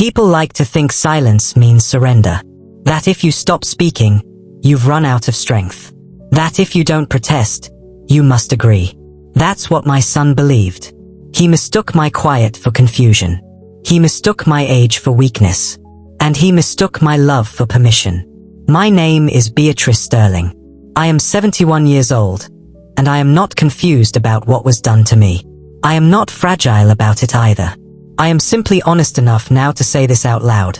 People like to think silence means surrender. That if you stop speaking, you've run out of strength. That if you don't protest, you must agree. That's what my son believed. He mistook my quiet for confusion. He mistook my age for weakness. And he mistook my love for permission. My name is Beatrice Sterling. I am 71 years old, and I am not confused about what was done to me. I am not fragile about it either. I am simply honest enough now to say this out loud.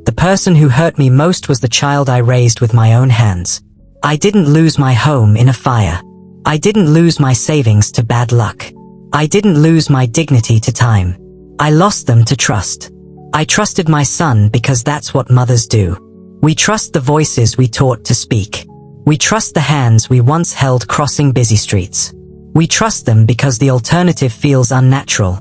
The person who hurt me most was the child I raised with my own hands. I didn't lose my home in a fire. I didn't lose my savings to bad luck. I didn't lose my dignity to time. I lost them to trust. I trusted my son because that's what mothers do. We trust the voices we taught to speak. We trust the hands we once held crossing busy streets. We trust them because the alternative feels unnatural,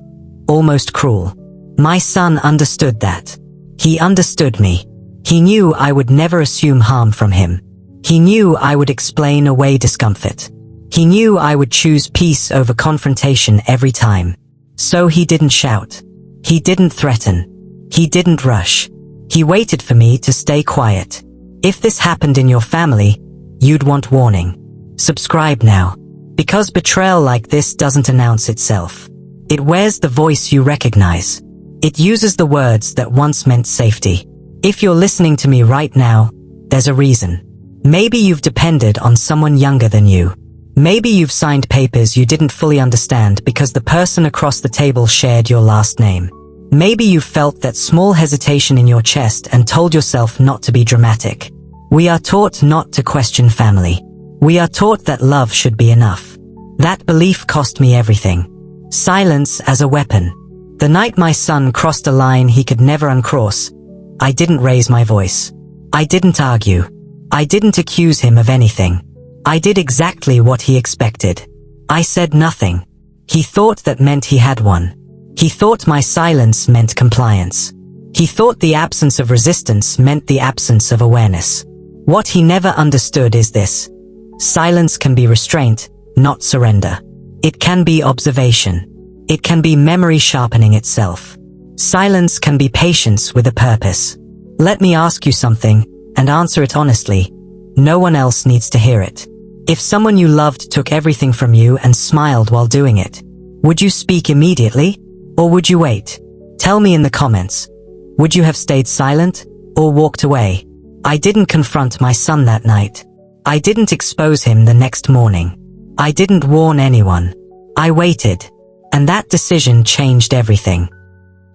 almost cruel. My son understood that. He understood me. He knew I would never assume harm from him. He knew I would explain away discomfort. He knew I would choose peace over confrontation every time. So he didn't shout. He didn't threaten. He didn't rush. He waited for me to stay quiet. If this happened in your family, you'd want warning. Subscribe now. Because betrayal like this doesn't announce itself. It wears the voice you recognize. It uses the words that once meant safety. If you're listening to me right now, there's a reason. Maybe you've depended on someone younger than you. Maybe you've signed papers you didn't fully understand because the person across the table shared your last name. Maybe you've felt that small hesitation in your chest and told yourself not to be dramatic. We are taught not to question family. We are taught that love should be enough. That belief cost me everything. Silence as a weapon. The night my son crossed a line he could never uncross, I didn't raise my voice. I didn't argue. I didn't accuse him of anything. I did exactly what he expected. I said nothing. He thought that meant he had one. He thought my silence meant compliance. He thought the absence of resistance meant the absence of awareness. What he never understood is this. Silence can be restraint, not surrender. It can be observation. It can be memory sharpening itself. Silence can be patience with a purpose. Let me ask you something, and answer it honestly. No one else needs to hear it. If someone you loved took everything from you and smiled while doing it, would you speak immediately? Or would you wait? Tell me in the comments. Would you have stayed silent, or walked away? I didn't confront my son that night. I didn't expose him the next morning. I didn't warn anyone. I waited. And that decision changed everything.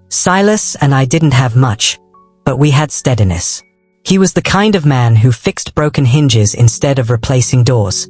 Silas and I didn't have much, but we had steadiness. He was the kind of man who fixed broken hinges instead of replacing doors,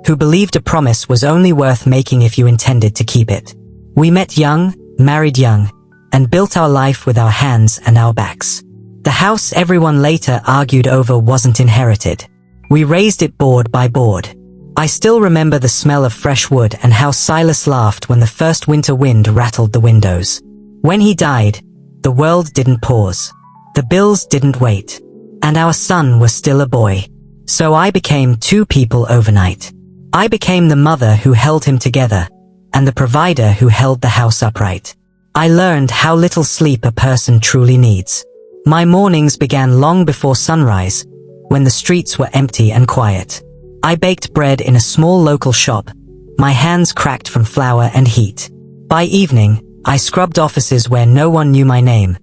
who believed a promise was only worth making if you intended to keep it. We met young, married young, and built our life with our hands and our backs. The house everyone later argued over wasn't inherited. We raised it board by board. I still remember the smell of fresh wood and how Silas laughed when the first winter wind rattled the windows. When he died, the world didn't pause. The bills didn't wait. And our son was still a boy. So I became two people overnight. I became the mother who held him together, and the provider who held the house upright. I learned how little sleep a person truly needs. My mornings began long before sunrise, when the streets were empty and quiet. I baked bread in a small local shop, my hands cracked from flour and heat. By evening, I scrubbed offices where no one knew my name,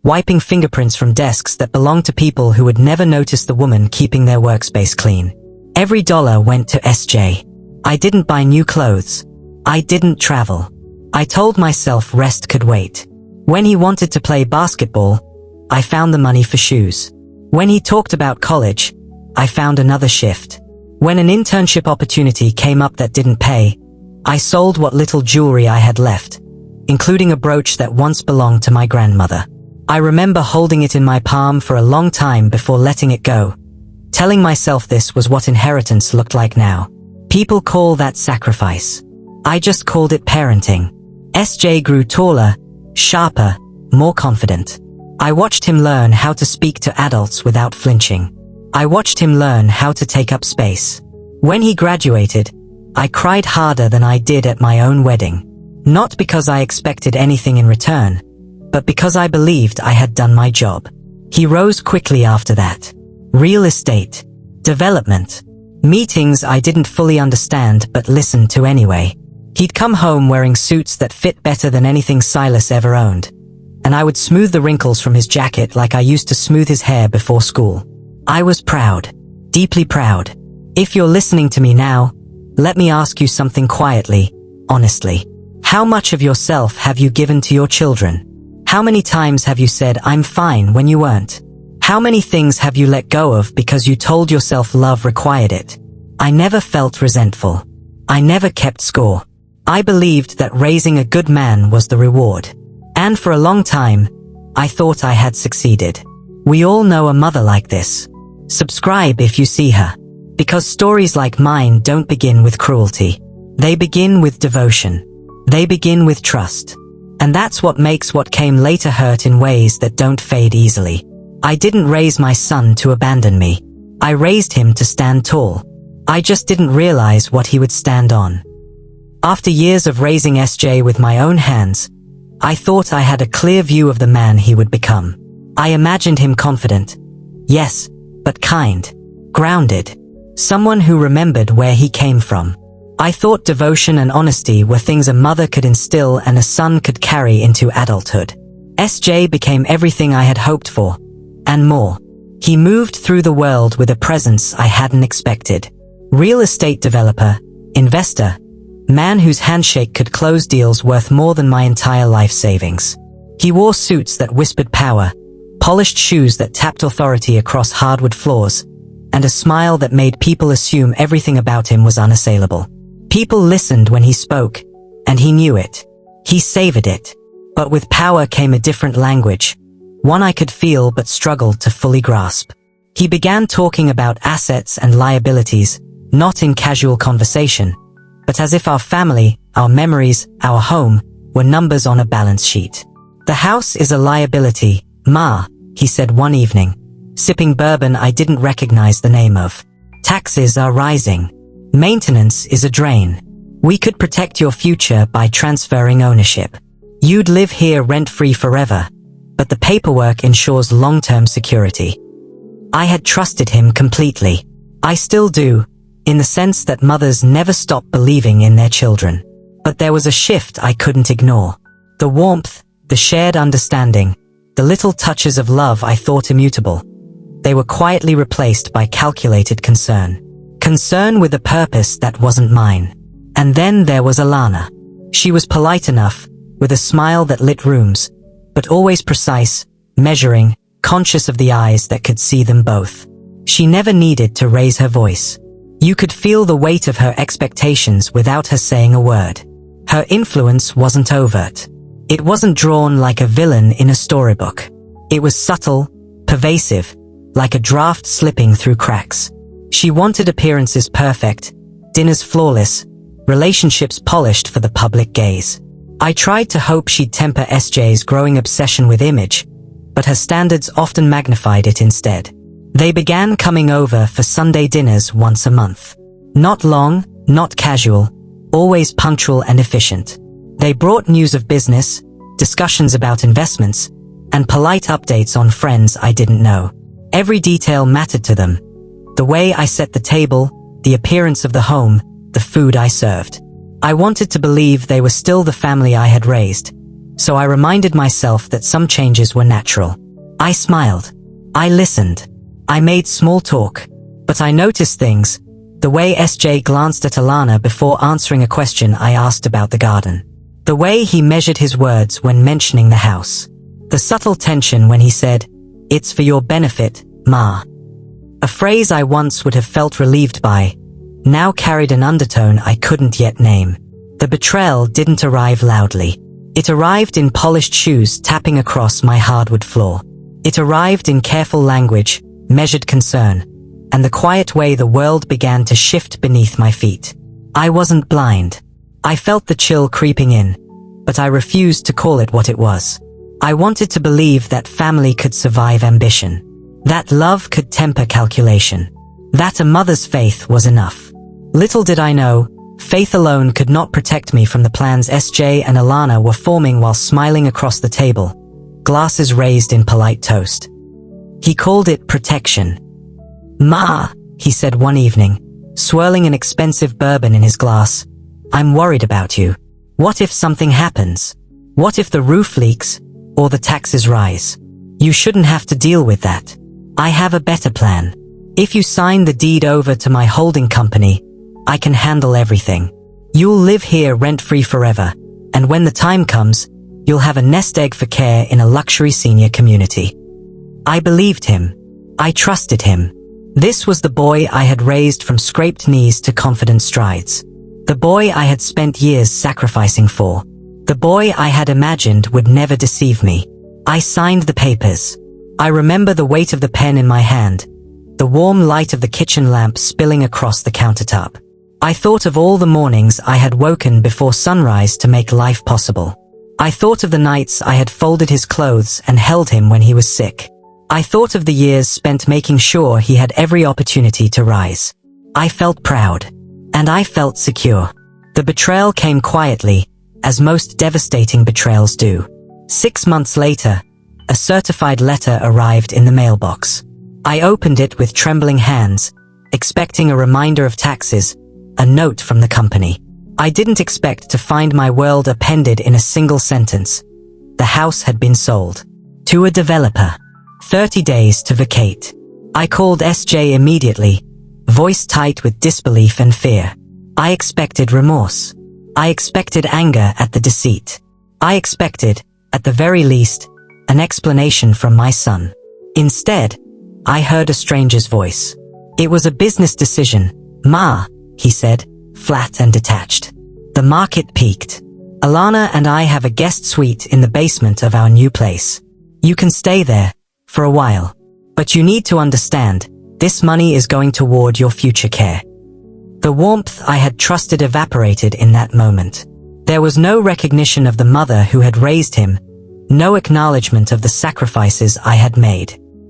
wiping fingerprints from desks that belonged to people who would never notice the woman keeping their workspace clean. Every dollar went to SJ. I didn't buy new clothes. I didn't travel. I told myself rest could wait. When he wanted to play basketball, I found the money for shoes. When he talked about college, I found another shift. When an internship opportunity came up that didn't pay, I sold what little jewelry I had left, including a brooch that once belonged to my grandmother. I remember holding it in my palm for a long time before letting it go, telling myself this was what inheritance looked like now. People call that sacrifice. I just called it parenting. SJ grew taller, sharper, more confident. I watched him learn how to speak to adults without flinching. I watched him learn how to take up space. When he graduated, I cried harder than I did at my own wedding. Not because I expected anything in return, but because I believed I had done my job. He rose quickly after that. Real estate. Development. Meetings I didn't fully understand but listened to anyway. He'd come home wearing suits that fit better than anything Silas ever owned, and I would smooth the wrinkles from his jacket like I used to smooth his hair before school. I was proud. Deeply proud. If you're listening to me now, let me ask you something quietly, honestly. How much of yourself have you given to your children? How many times have you said, "I'm fine," when you weren't? How many things have you let go of because you told yourself love required it? I never felt resentful. I never kept score. I believed that raising a good man was the reward. And for a long time, I thought I had succeeded. We all know a mother like this. Subscribe if you see her. Because stories like mine don't begin with cruelty. They begin with devotion. They begin with trust. And that's what makes what came later hurt in ways that don't fade easily. I didn't raise my son to abandon me. I raised him to stand tall. I just didn't realize what he would stand on. After years of raising SJ with my own hands, I thought I had a clear view of the man he would become. I imagined him confident. Yes, but kind. Grounded. Someone who remembered where he came from. I thought devotion and honesty were things a mother could instill and a son could carry into adulthood. SJ became everything I had hoped for, and more. He moved through the world with a presence I hadn't expected. Real estate developer, investor, man whose handshake could close deals worth more than my entire life savings. He wore suits that whispered power, polished shoes that tapped authority across hardwood floors, and a smile that made people assume everything about him was unassailable. People listened when he spoke, and he knew it. He savored it. But with power came a different language, one I could feel but struggled to fully grasp. He began talking about assets and liabilities, not in casual conversation, but as if our family, our memories, our home, were numbers on a balance sheet. "The house is a liability, Ma," he said one evening, sipping bourbon I didn't recognize the name of. "Taxes are rising. Maintenance is a drain. We could protect your future by transferring ownership. You'd live here rent-free forever, but the paperwork ensures long-term security." I had trusted him completely. I still do, in the sense that mothers never stop believing in their children. But there was a shift I couldn't ignore. The warmth, the shared understanding, the little touches of love I thought immutable. They were quietly replaced by calculated concern. Concern with a purpose that wasn't mine. And then there was Alana. She was polite enough, with a smile that lit rooms, but always precise, measuring, conscious of the eyes that could see them both. She never needed to raise her voice. You could feel the weight of her expectations without her saying a word. Her influence wasn't overt. It wasn't drawn like a villain in a storybook. It was subtle, pervasive, like a draft slipping through cracks. She wanted appearances perfect, dinners flawless, relationships polished for the public gaze. I tried to hope she'd temper SJ's growing obsession with image, but her standards often magnified it instead. They began coming over for Sunday dinners once a month. Not long, not casual, always punctual and efficient. They brought news of business, discussions about investments, and polite updates on friends I didn't know. Every detail mattered to them. The way I set the table, the appearance of the home, the food I served. I wanted to believe they were still the family I had raised, so I reminded myself that some changes were natural. I smiled. I listened. I made small talk. But I noticed things, the way SJ glanced at Alana before answering a question I asked about the garden. The way he measured his words when mentioning the house. The subtle tension when he said, "It's for your benefit, Ma." A phrase I once would have felt relieved by, now carried an undertone I couldn't yet name. The betrayal didn't arrive loudly. It arrived in polished shoes tapping across my hardwood floor. It arrived in careful language, measured concern, and the quiet way the world began to shift beneath my feet. I wasn't blind. I felt the chill creeping in, but I refused to call it what it was. I wanted to believe that family could survive ambition, that love could temper calculation, that a mother's faith was enough. Little did I know, faith alone could not protect me from the plans SJ and Alana were forming while smiling across the table, glasses raised in polite toast. He called it protection. "Ma," he said one evening, swirling an expensive bourbon in his glass, "I'm worried about you. What if something happens? What if the roof leaks or the taxes rise? You shouldn't have to deal with that. I have a better plan. If you sign the deed over to my holding company, I can handle everything. You'll live here rent-free forever, and when the time comes, you'll have a nest egg for care in a luxury senior community." I believed him. I trusted him. This was the boy I had raised from scraped knees to confident strides. The boy I had spent years sacrificing for. The boy I had imagined would never deceive me. I signed the papers. I remember the weight of the pen in my hand, the warm light of the kitchen lamp spilling across the countertop. I thought of all the mornings I had woken before sunrise to make life possible. I thought of the nights I had folded his clothes and held him when he was sick. I thought of the years spent making sure he had every opportunity to rise. I felt proud. And I felt secure. The betrayal came quietly, as most devastating betrayals do. 6 months later, a certified letter arrived in the mailbox. I opened it with trembling hands, expecting a reminder of taxes, a note from the company. I didn't expect to find my world appended in a single sentence. The house had been sold. To a developer. 30 days to vacate. I called SJ immediately, voice tight with disbelief and fear. I expected remorse. I expected anger at the deceit. I expected, at the very least, an explanation from my son. Instead, I heard a stranger's voice. "It was a business decision, Ma," he said, flat and detached. "The market peaked. Alana and I have a guest suite in the basement of our new place. You can stay there, for a while. But you need to understand, this money is going toward your future care." The warmth I had trusted evaporated in that moment. There was no recognition of the mother who had raised him, no acknowledgement of the sacrifices I had made.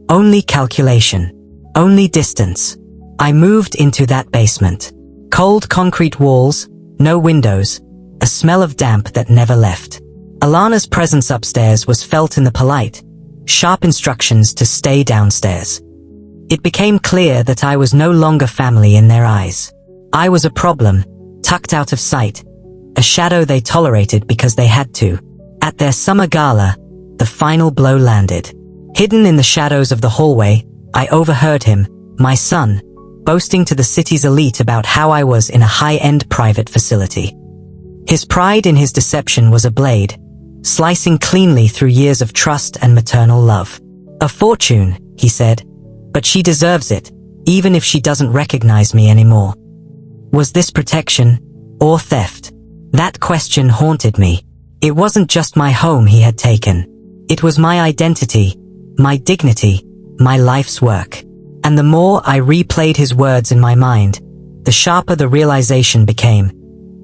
Only calculation. Only distance. I moved into that basement. Cold concrete walls, no windows, a smell of damp that never left. Alana's presence upstairs was felt in the polite, sharp instructions to stay downstairs. It became clear that I was no longer family in their eyes. I was a problem, tucked out of sight, a shadow they tolerated because they had to. At their summer gala, the final blow landed. Hidden in the shadows of the hallway, I overheard him, my son, boasting to the city's elite about how I was in a high-end private facility. His pride in his deception was a blade, slicing cleanly through years of trust and maternal love. "A fortune," he said, "but she deserves it, even if she doesn't recognize me anymore." Was this protection or theft? That question haunted me. It wasn't just my home he had taken. It was my identity, my dignity, my life's work. And the more I replayed his words in my mind, the sharper the realization became.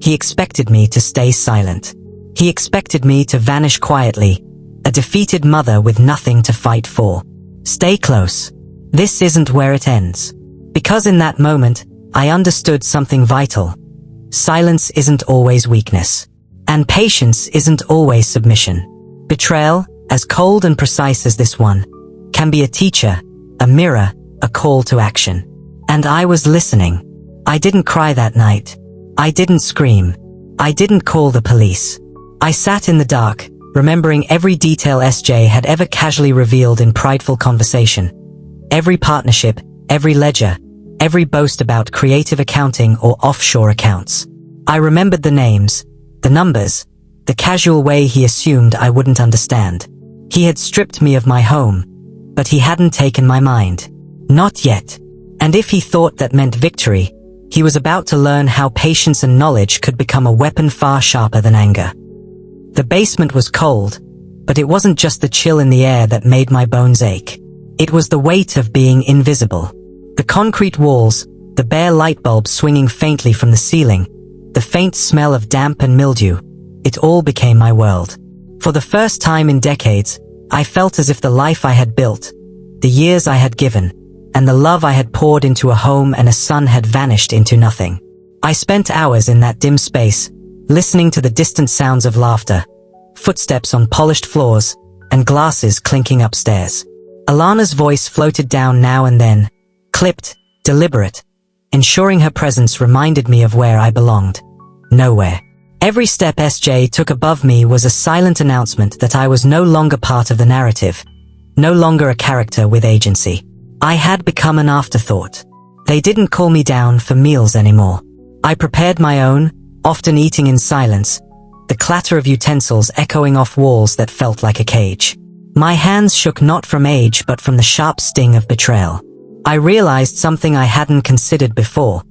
He expected me to stay silent. He expected me to vanish quietly, a defeated mother with nothing to fight for. Stay close. This isn't where it ends. Because in that moment, I understood something vital. Silence isn't always weakness. And patience isn't always submission. Betrayal, as cold and precise as this one, can be a teacher, a mirror, a call to action. And I was listening. I didn't cry that night. I didn't scream. I didn't call the police. I sat in the dark, remembering every detail SJ had ever casually revealed in prideful conversation. Every partnership, every ledger, every boast about creative accounting or offshore accounts. I remembered the names, the numbers, the casual way he assumed I wouldn't understand. He had stripped me of my home, but he hadn't taken my mind. Not yet. And if he thought that meant victory, he was about to learn how patience and knowledge could become a weapon far sharper than anger. The basement was cold, but it wasn't just the chill in the air that made my bones ache. It was the weight of being invisible. The concrete walls, the bare light bulbs swinging faintly from the ceiling, the faint smell of damp and mildew, it all became my world. For the first time in decades, I felt as if the life I had built, the years I had given, and the love I had poured into a home and a son had vanished into nothing. I spent hours in that dim space, listening to the distant sounds of laughter, footsteps on polished floors, and glasses clinking upstairs. Alana's voice floated down now and then, clipped, deliberate, ensuring her presence reminded me of where I belonged. Nowhere. Every step SJ took above me was a silent announcement that I was no longer part of the narrative, no longer a character with agency. I had become an afterthought. They didn't call me down for meals anymore. I prepared my own, often eating in silence, the clatter of utensils echoing off walls that felt like a cage. My hands shook not from age but from the sharp sting of betrayal. I realized something I hadn't considered before.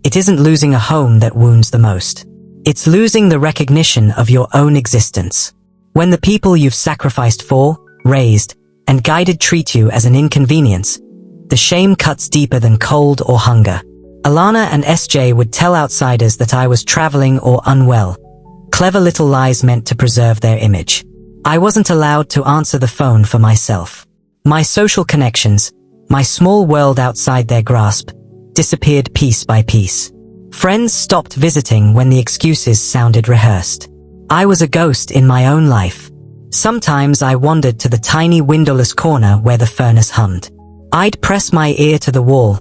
It isn't losing a home that wounds the most. It's losing the recognition of your own existence. When the people you've sacrificed for, raised, and guided treat you as an inconvenience, the shame cuts deeper than cold or hunger. Alana and SJ would tell outsiders that I was traveling or unwell. Clever little lies meant to preserve their image. I wasn't allowed to answer the phone for myself. My social connections, my small world outside their grasp, disappeared piece by piece. Friends stopped visiting when the excuses sounded rehearsed. I was a ghost in my own life. Sometimes I wandered to the tiny windowless corner where the furnace hummed. I'd press my ear to the wall,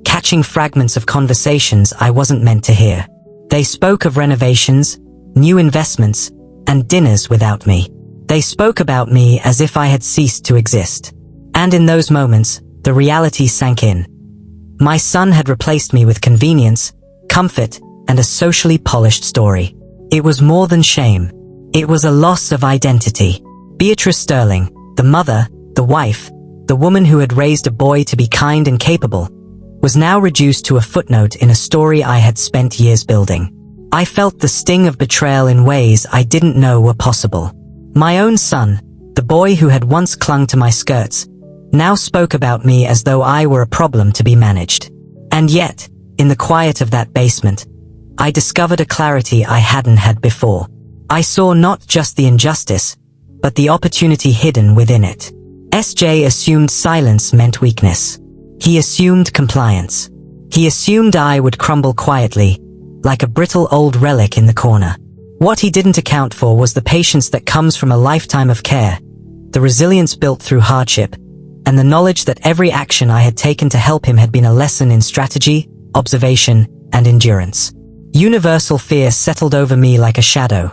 catching fragments of conversations I wasn't meant to hear. They spoke of renovations, new investments, and dinners without me. They spoke about me as if I had ceased to exist. And in those moments, the reality sank in. My son had replaced me with convenience, comfort, and a socially polished story. It was more than shame. It was a loss of identity. Beatrice Sterling, the mother, the wife, the woman who had raised a boy to be kind and capable, was now reduced to a footnote in a story I had spent years building. I felt the sting of betrayal in ways I didn't know were possible. My own son, the boy who had once clung to my skirts, now spoke about me as though I were a problem to be managed. And yet, in the quiet of that basement, I discovered a clarity I hadn't had before. I saw not just the injustice, but the opportunity hidden within it. SJ assumed silence meant weakness. He assumed compliance. He assumed I would crumble quietly, like a brittle old relic in the corner. What he didn't account for was the patience that comes from a lifetime of care, the resilience built through hardship, and the knowledge that every action I had taken to help him had been a lesson in strategy, observation, and endurance. Universal fear settled over me like a shadow.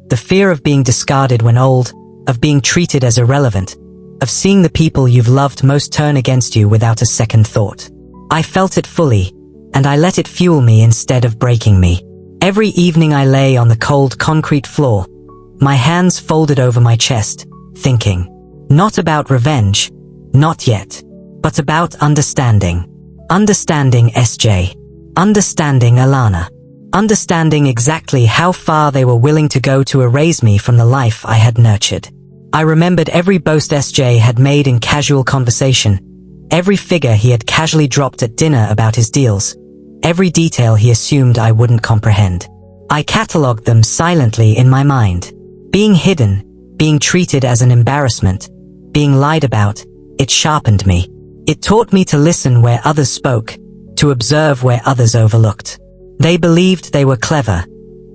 The fear of being discarded when old, of being treated as irrelevant, of seeing the people you've loved most turn against you without a second thought. I felt it fully, and I let it fuel me instead of breaking me. Every evening I lay on the cold concrete floor, my hands folded over my chest, thinking, not about revenge, not yet, but about understanding. Understanding SJ. Understanding Alana. Understanding exactly how far they were willing to go to erase me from the life I had nurtured. I remembered every boast SJ had made in casual conversation, every figure he had casually dropped at dinner about his deals, every detail he assumed I wouldn't comprehend. I catalogued them silently in my mind. Being hidden, being treated as an embarrassment, being lied about, it sharpened me. It taught me to listen where others spoke, to observe where others overlooked. They believed they were clever,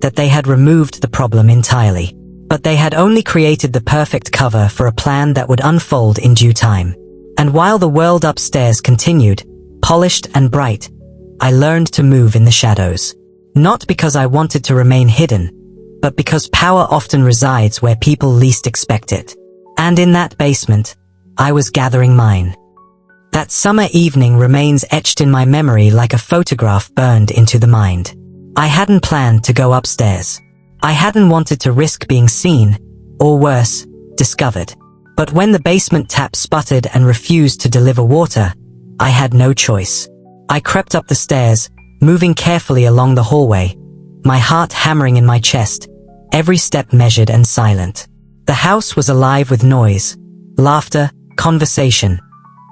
that they had removed the problem entirely. But they had only created the perfect cover for a plan that would unfold in due time. And while the world upstairs continued, polished and bright, I learned to move in the shadows. Not because I wanted to remain hidden, but because power often resides where people least expect it. And in that basement, I was gathering mine. That summer evening remains etched in my memory like a photograph burned into the mind. I hadn't planned to go upstairs. I hadn't wanted to risk being seen, or worse, discovered. But when the basement tap sputtered and refused to deliver water, I had no choice. I crept up the stairs, moving carefully along the hallway, my heart hammering in my chest, every step measured and silent. The house was alive with noise, laughter, conversation,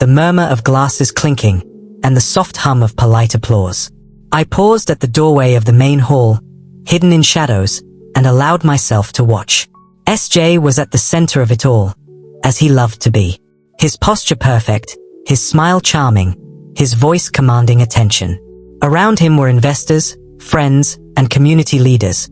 the murmur of glasses clinking, and the soft hum of polite applause. I paused at the doorway of the main hall, hidden in shadows, and allowed myself to watch. SJ was at the center of it all, as he loved to be. His posture perfect, his smile charming, his voice commanding attention. Around him were investors, friends, and community leaders,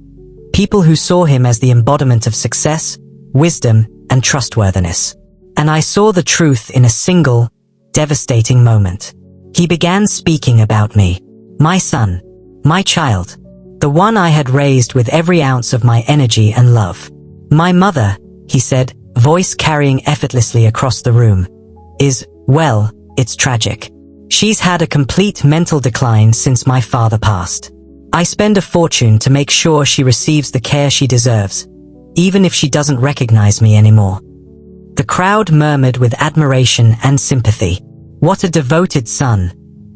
people who saw him as the embodiment of success, wisdom, and trustworthiness. And I saw the truth in a single, devastating moment. He began speaking about me. My son. My child. The one I had raised with every ounce of my energy and love. My mother, he said, voice carrying effortlessly across the room, well, it's tragic. She's had a complete mental decline since my father passed. I spend a fortune to make sure she receives the care she deserves, even if she doesn't recognize me anymore. The crowd murmured with admiration and sympathy. What a devoted son,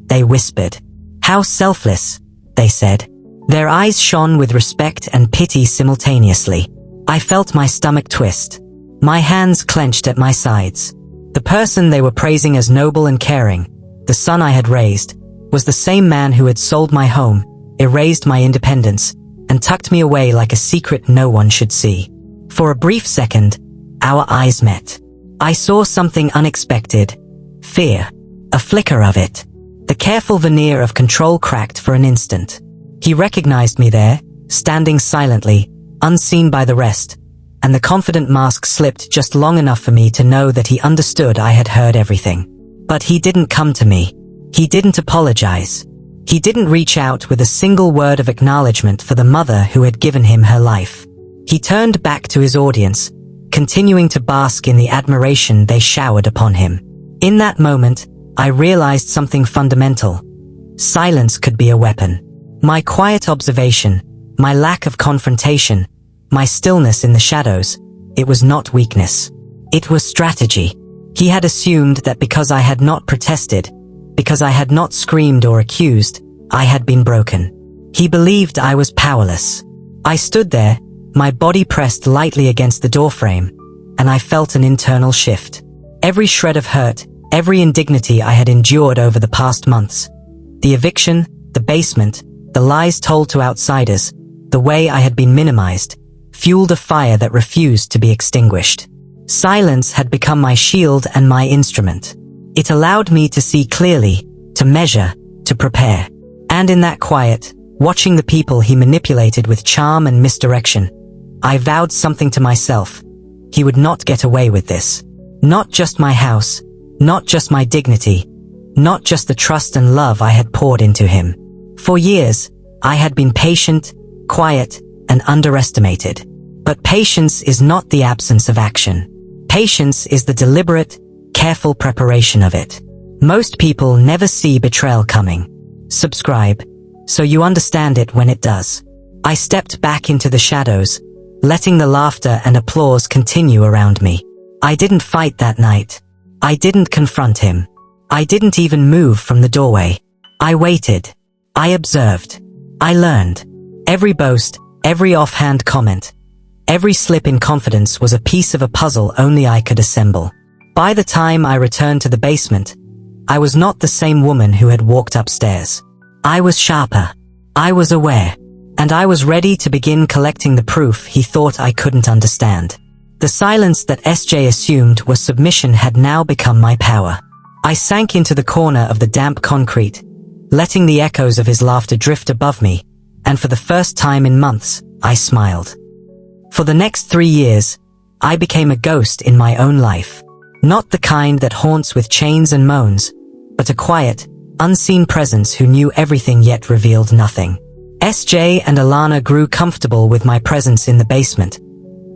they whispered. How selfless, they said. Their eyes shone with respect and pity simultaneously. I felt my stomach twist. My hands clenched at my sides. The person they were praising as noble and caring, the son I had raised, was the same man who had sold my home, erased my independence, and tucked me away like a secret no one should see. For a brief second, our eyes met. I saw something unexpected. Fear. A flicker of it. The careful veneer of control cracked for an instant. He recognized me there, standing silently, unseen by the rest, and the confident mask slipped just long enough for me to know that he understood I had heard everything. But he didn't come to me. He didn't apologize. He didn't reach out with a single word of acknowledgement for the mother who had given him her life. He turned back to his audience, continuing to bask in the admiration they showered upon him. In that moment, I realized something fundamental. Silence could be a weapon. My quiet observation, my lack of confrontation, my stillness in the shadows, it was not weakness. It was strategy. He had assumed that because I had not protested, because I had not screamed or accused, I had been broken. He believed I was powerless. I stood there, my body pressed lightly against the doorframe, and I felt an internal shift. Every shred of hurt, every indignity I had endured over the past months, the eviction, the basement, the lies told to outsiders, the way I had been minimized, fueled a fire that refused to be extinguished. Silence had become my shield and my instrument. It allowed me to see clearly, to measure, to prepare. And in that quiet, watching the people he manipulated with charm and misdirection, I vowed something to myself. He would not get away with this. Not just my house, not just my dignity, not just the trust and love I had poured into him. For years, I had been patient, quiet, and underestimated. But patience is not the absence of action. Patience is the deliberate, careful preparation of it. Most people never see betrayal coming. Subscribe, so you understand it when it does. I stepped back into the shadows, letting the laughter and applause continue around me. I didn't fight that night. I didn't confront him. I didn't even move from the doorway. I waited. I observed. I learned. Every boast, every offhand comment, every slip in confidence was a piece of a puzzle only I could assemble. By the time I returned to the basement, I was not the same woman who had walked upstairs. I was sharper. I was aware. And I was ready to begin collecting the proof he thought I couldn't understand. The silence that SJ assumed was submission had now become my power. I sank into the corner of the damp concrete, letting the echoes of his laughter drift above me, and for the first time in months, I smiled. For the next 3 years, I became a ghost in my own life. Not the kind that haunts with chains and moans, but a quiet, unseen presence who knew everything yet revealed nothing. SJ and Alana grew comfortable with my presence in the basement,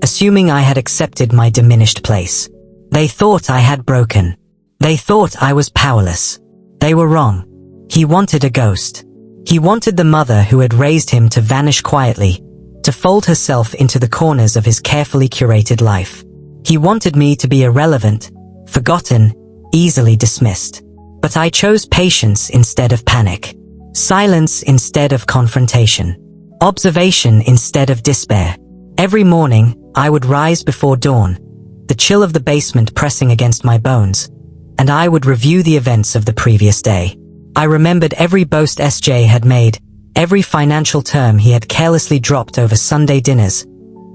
assuming I had accepted my diminished place. They thought I had broken. They thought I was powerless. They were wrong. He wanted a ghost. He wanted the mother who had raised him to vanish quietly, to fold herself into the corners of his carefully curated life. He wanted me to be irrelevant, forgotten, easily dismissed. But I chose patience instead of panic. Silence instead of confrontation. Observation instead of despair. Every morning, I would rise before dawn, the chill of the basement pressing against my bones, and I would review the events of the previous day. I remembered every boast SJ had made, every financial term he had carelessly dropped over Sunday dinners,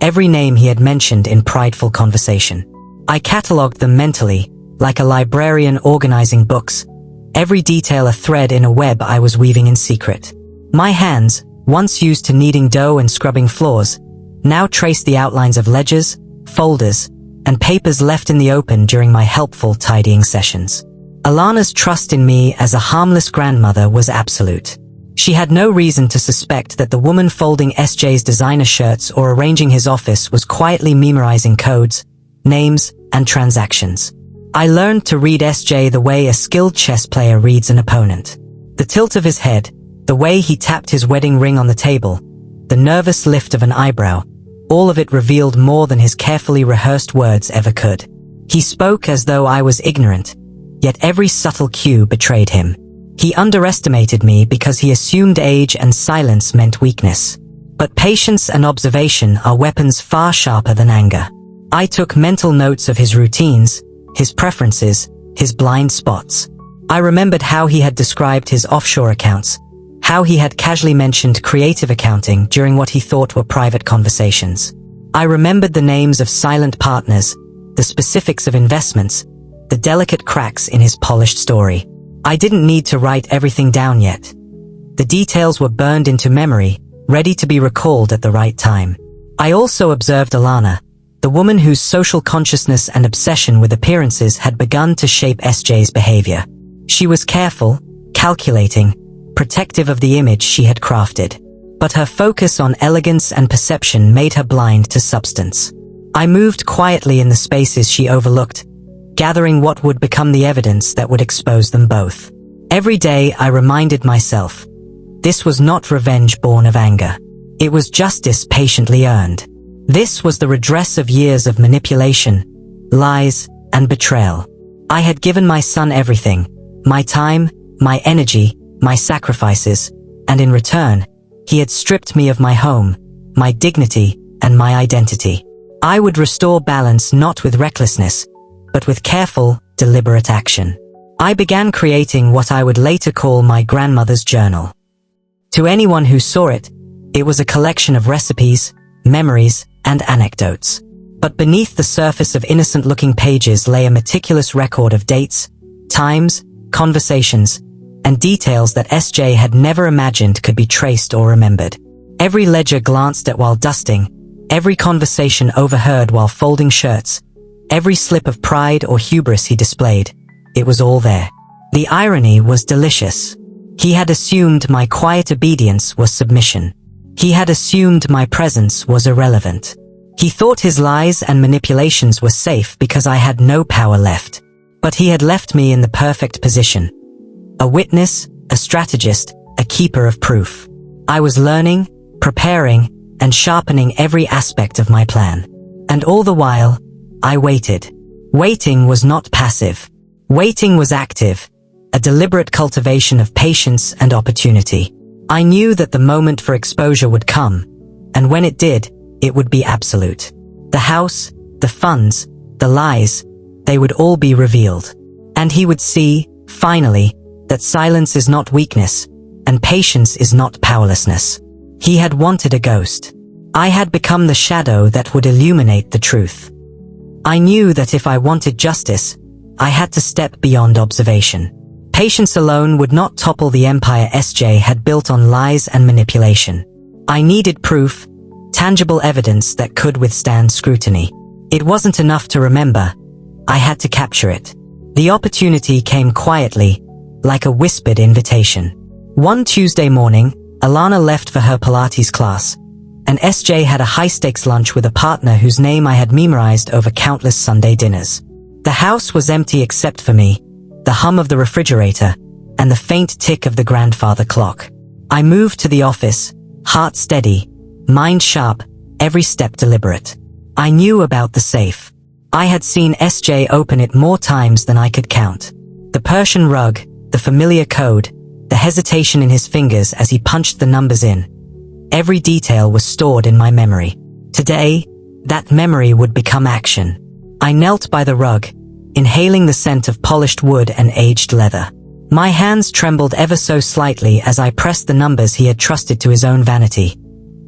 every name he had mentioned in prideful conversation. I catalogued them mentally, like a librarian organizing books, every detail a thread in a web I was weaving in secret. My hands, once used to kneading dough and scrubbing floors, now traced the outlines of ledgers, folders, and papers left in the open during my helpful tidying sessions. Alana's trust in me as a harmless grandmother was absolute. She had no reason to suspect that the woman folding SJ's designer shirts or arranging his office was quietly memorizing codes, names, and transactions. I learned to read SJ the way a skilled chess player reads an opponent. The tilt of his head, the way he tapped his wedding ring on the table, the nervous lift of an eyebrow, all of it revealed more than his carefully rehearsed words ever could. He spoke as though I was ignorant, yet every subtle cue betrayed him. He underestimated me because he assumed age and silence meant weakness. But patience and observation are weapons far sharper than anger. I took mental notes of his routines, his preferences, his blind spots. I remembered how he had described his offshore accounts, how he had casually mentioned creative accounting during what he thought were private conversations. I remembered the names of silent partners, the specifics of investments, the delicate cracks in his polished story. I didn't need to write everything down yet. The details were burned into memory, ready to be recalled at the right time. I also observed Alana, the woman whose social consciousness and obsession with appearances had begun to shape SJ's behavior. She was careful, calculating, protective of the image she had crafted. But her focus on elegance and perception made her blind to substance. I moved quietly in the spaces she overlooked, gathering what would become the evidence that would expose them both. Every day I reminded myself, this was not revenge born of anger. It was justice patiently earned. This was the redress of years of manipulation, lies, and betrayal. I had given my son everything, my time, my energy, my sacrifices, and in return, he had stripped me of my home, my dignity, and my identity. I would restore balance not with recklessness, but with careful, deliberate action. I began creating what I would later call my grandmother's journal. To anyone who saw it, it was a collection of recipes, memories, and anecdotes. But beneath the surface of innocent-looking pages lay a meticulous record of dates, times, conversations, and details that SJ had never imagined could be traced or remembered. Every ledger glanced at while dusting, every conversation overheard while folding shirts, every slip of pride or hubris he displayed, it was all there. The irony was delicious. He had assumed my quiet obedience was submission. He had assumed my presence was irrelevant. He thought his lies and manipulations were safe because I had no power left. But he had left me in the perfect position. A witness, a strategist, a keeper of proof. I was learning, preparing, and sharpening every aspect of my plan. And all the while, I waited. Waiting was not passive. Waiting was active, a deliberate cultivation of patience and opportunity. I knew that the moment for exposure would come, and when it did, it would be absolute. The house, the funds, the lies, they would all be revealed. And he would see, finally, that silence is not weakness, and patience is not powerlessness. He had wanted a ghost. I had become the shadow that would illuminate the truth. I knew that if I wanted justice, I had to step beyond observation. Patience alone would not topple the empire SJ had built on lies and manipulation. I needed proof, tangible evidence that could withstand scrutiny. It wasn't enough to remember. I had to capture it. The opportunity came quietly, like a whispered invitation. One Tuesday morning, Alana left for her Pilates class, and SJ had a high-stakes lunch with a partner whose name I had memorized over countless Sunday dinners. The house was empty except for me, the hum of the refrigerator, and the faint tick of the grandfather clock. I moved to the office, heart steady, mind sharp, every step deliberate. I knew about the safe. I had seen SJ open it more times than I could count. The Persian rug, the familiar code, the hesitation in his fingers as he punched the numbers in. Every detail was stored in my memory. Today, that memory would become action. I knelt by the rug, inhaling the scent of polished wood and aged leather. My hands trembled ever so slightly as I pressed the numbers he had trusted to his own vanity.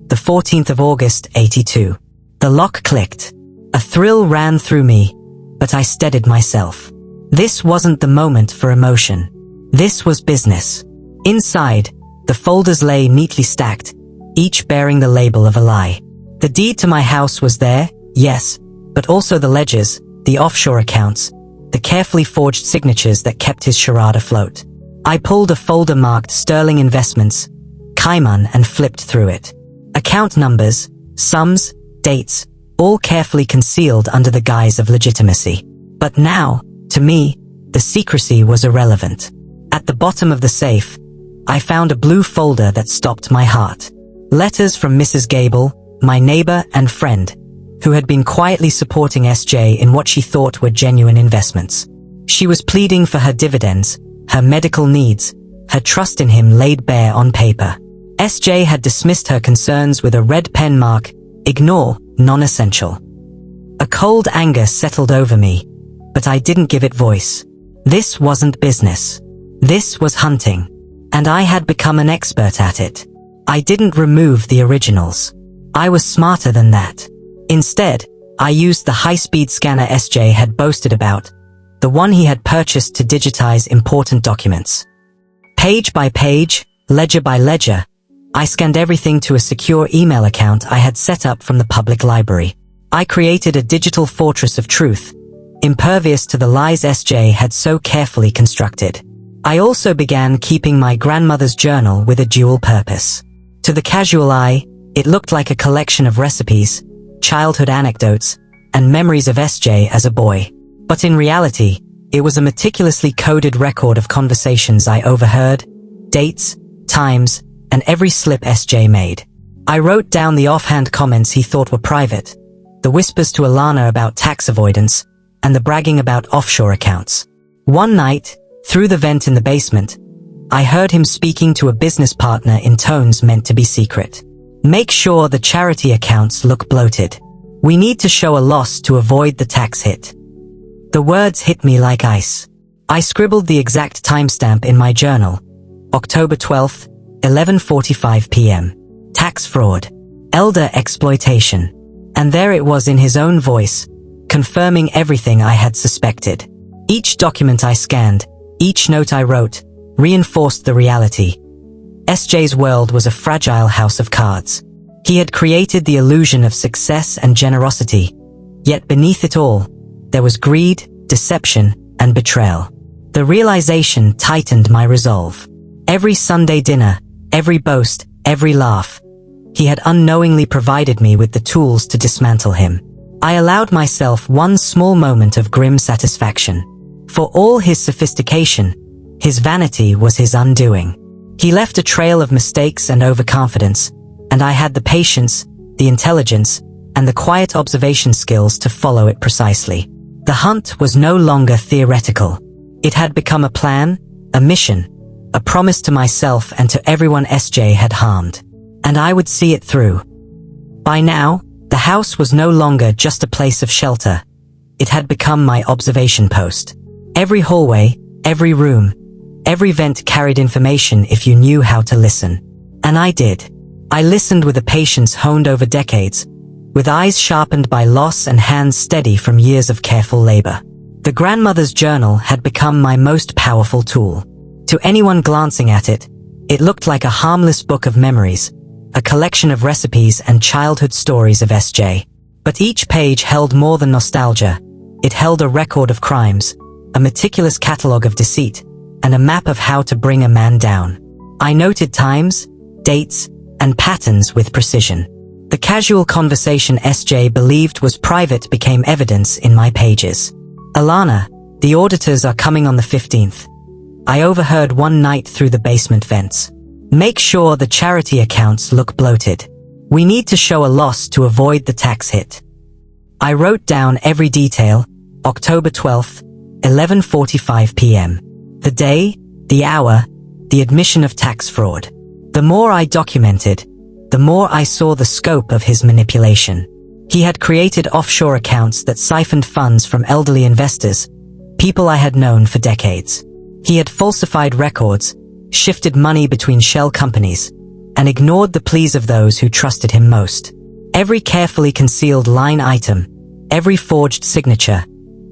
The 14th of August, 82. The lock clicked. A thrill ran through me, but I steadied myself. This wasn't the moment for emotion. This was business. Inside, the folders lay neatly stacked, each bearing the label of a lie. The deed to my house was there, yes, but also the ledgers, the offshore accounts, the carefully forged signatures that kept his charade afloat. I pulled a folder marked Sterling Investments, Cayman, and flipped through it. Account numbers, sums, dates, all carefully concealed under the guise of legitimacy. But now, to me, the secrecy was irrelevant. At the bottom of the safe, I found a blue folder that stopped my heart. Letters from Mrs. Gable, my neighbor and friend, who had been quietly supporting SJ in what she thought were genuine investments. She was pleading for her dividends, her medical needs, her trust in him laid bare on paper. SJ had dismissed her concerns with a red pen mark, ignore, non-essential. A cold anger settled over me, but I didn't give it voice. This wasn't business. This was hunting. And I had become an expert at it. I didn't remove the originals. I was smarter than that. Instead, I used the high-speed scanner SJ had boasted about, the one he had purchased to digitize important documents. Page by page, ledger by ledger, I scanned everything to a secure email account I had set up from the public library. I created a digital fortress of truth, impervious to the lies SJ had so carefully constructed. I also began keeping my grandmother's journal with a dual purpose. To the casual eye, it looked like a collection of recipes, childhood anecdotes, and memories of SJ as a boy. But in reality, it was a meticulously coded record of conversations I overheard, dates, times, and every slip SJ made. I wrote down the offhand comments he thought were private, the whispers to Alana about tax avoidance, and the bragging about offshore accounts. One night, through the vent in the basement, I heard him speaking to a business partner in tones meant to be secret. Make sure the charity accounts look bloated. We need to show a loss to avoid the tax hit. The words hit me like ice. I scribbled the exact timestamp in my journal, October 12th, 11:45 p.m. Tax fraud. Elder exploitation. And there it was in his own voice, confirming everything I had suspected. Each document I scanned, each note I wrote, reinforced the reality. SJ's world was a fragile house of cards. He had created the illusion of success and generosity, yet beneath it all, there was greed, deception, and betrayal. The realization tightened my resolve. Every Sunday dinner, every boast, every laugh, he had unknowingly provided me with the tools to dismantle him. I allowed myself one small moment of grim satisfaction. For all his sophistication, his vanity was his undoing. He left a trail of mistakes and overconfidence, and I had the patience, the intelligence, and the quiet observation skills to follow it precisely. The hunt was no longer theoretical. It had become a plan, a mission, a promise to myself and to everyone SJ had harmed. And I would see it through. By now, the house was no longer just a place of shelter. It had become my observation post. Every hallway, every room, every vent carried information if you knew how to listen. And I did. I listened with a patience honed over decades, with eyes sharpened by loss and hands steady from years of careful labor. The grandmother's journal had become my most powerful tool. To anyone glancing at it, it looked like a harmless book of memories, a collection of recipes and childhood stories of SJ. But each page held more than nostalgia. It held a record of crimes, a meticulous catalogue of deceit, and a map of how to bring a man down. I noted times, dates, and patterns with precision. The casual conversation SJ believed was private became evidence in my pages. Alana, the auditors are coming on the 15th. I overheard one night through the basement vents. Make sure the charity accounts look bloated. We need to show a loss to avoid the tax hit. I wrote down every detail, October 12th, 11:45 p.m. The day, the hour, the admission of tax fraud. The more I documented, the more I saw the scope of his manipulation. He had created offshore accounts that siphoned funds from elderly investors, people I had known for decades. He had falsified records, shifted money between shell companies, and ignored the pleas of those who trusted him most. Every carefully concealed line item, every forged signature,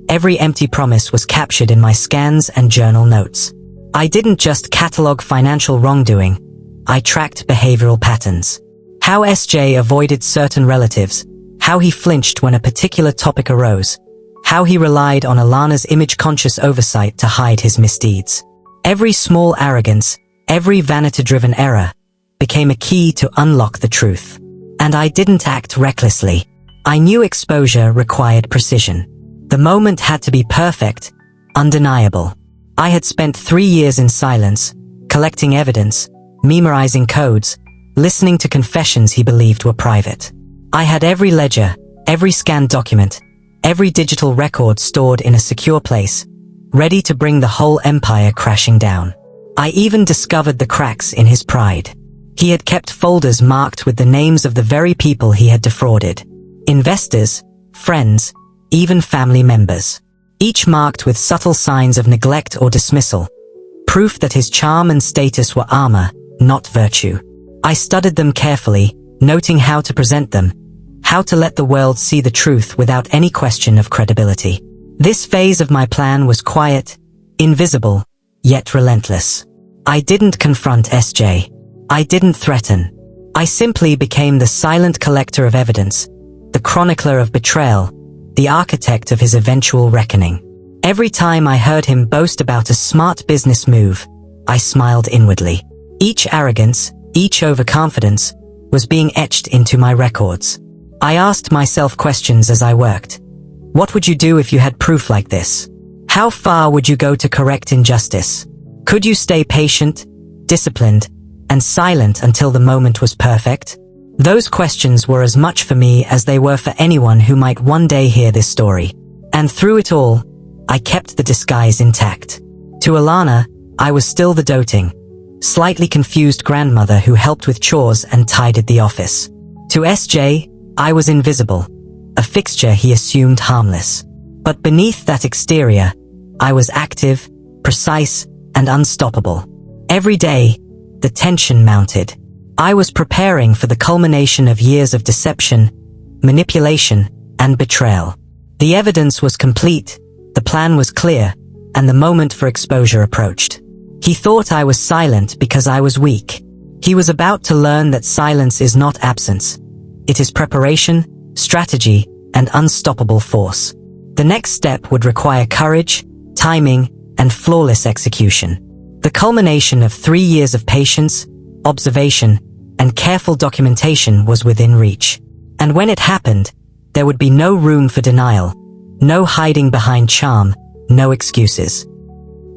every empty promise was captured in my scans and journal notes. I didn't just catalog financial wrongdoing, I tracked behavioral patterns. How SJ avoided certain relatives, how he flinched when a particular topic arose, how he relied on Alana's image-conscious oversight to hide his misdeeds. Every small arrogance, every vanity-driven error, became a key to unlock the truth. And I didn't act recklessly. I knew exposure required precision. The moment had to be perfect, undeniable. I had spent 3 years in silence, collecting evidence, memorizing codes, listening to confessions he believed were private. I had every ledger, every scanned document, every digital record stored in a secure place, ready to bring the whole empire crashing down. I even discovered the cracks in his pride. He had kept folders marked with the names of the very people he had defrauded. Investors, friends, even family members. Each marked with subtle signs of neglect or dismissal. Proof that his charm and status were armor, not virtue. I studied them carefully, noting how to present them, how to let the world see the truth without any question of credibility. This phase of my plan was quiet, invisible, yet relentless. I didn't confront SJ. I didn't threaten. I simply became the silent collector of evidence, the chronicler of betrayal, the architect of his eventual reckoning. Every time I heard him boast about a smart business move, I smiled inwardly. Each arrogance, each overconfidence, was being etched into my records. I asked myself questions as I worked. What would you do if you had proof like this? How far would you go to correct injustice? Could you stay patient, disciplined, and silent until the moment was perfect? Those questions were as much for me as they were for anyone who might one day hear this story. And through it all, I kept the disguise intact. To Alana, I was still the doting, slightly confused grandmother who helped with chores and tidied the office. To SJ, I was invisible, a fixture he assumed harmless. But beneath that exterior, I was active, precise, and unstoppable. Every day, the tension mounted. I was preparing for the culmination of years of deception, manipulation, and betrayal. The evidence was complete, the plan was clear, and the moment for exposure approached. He thought I was silent because I was weak. He was about to learn that silence is not absence. It is preparation, strategy, and unstoppable force. The next step would require courage, timing, and flawless execution. The culmination of 3 years of patience, observation, and careful documentation was within reach. And when it happened, there would be no room for denial, no hiding behind charm, no excuses.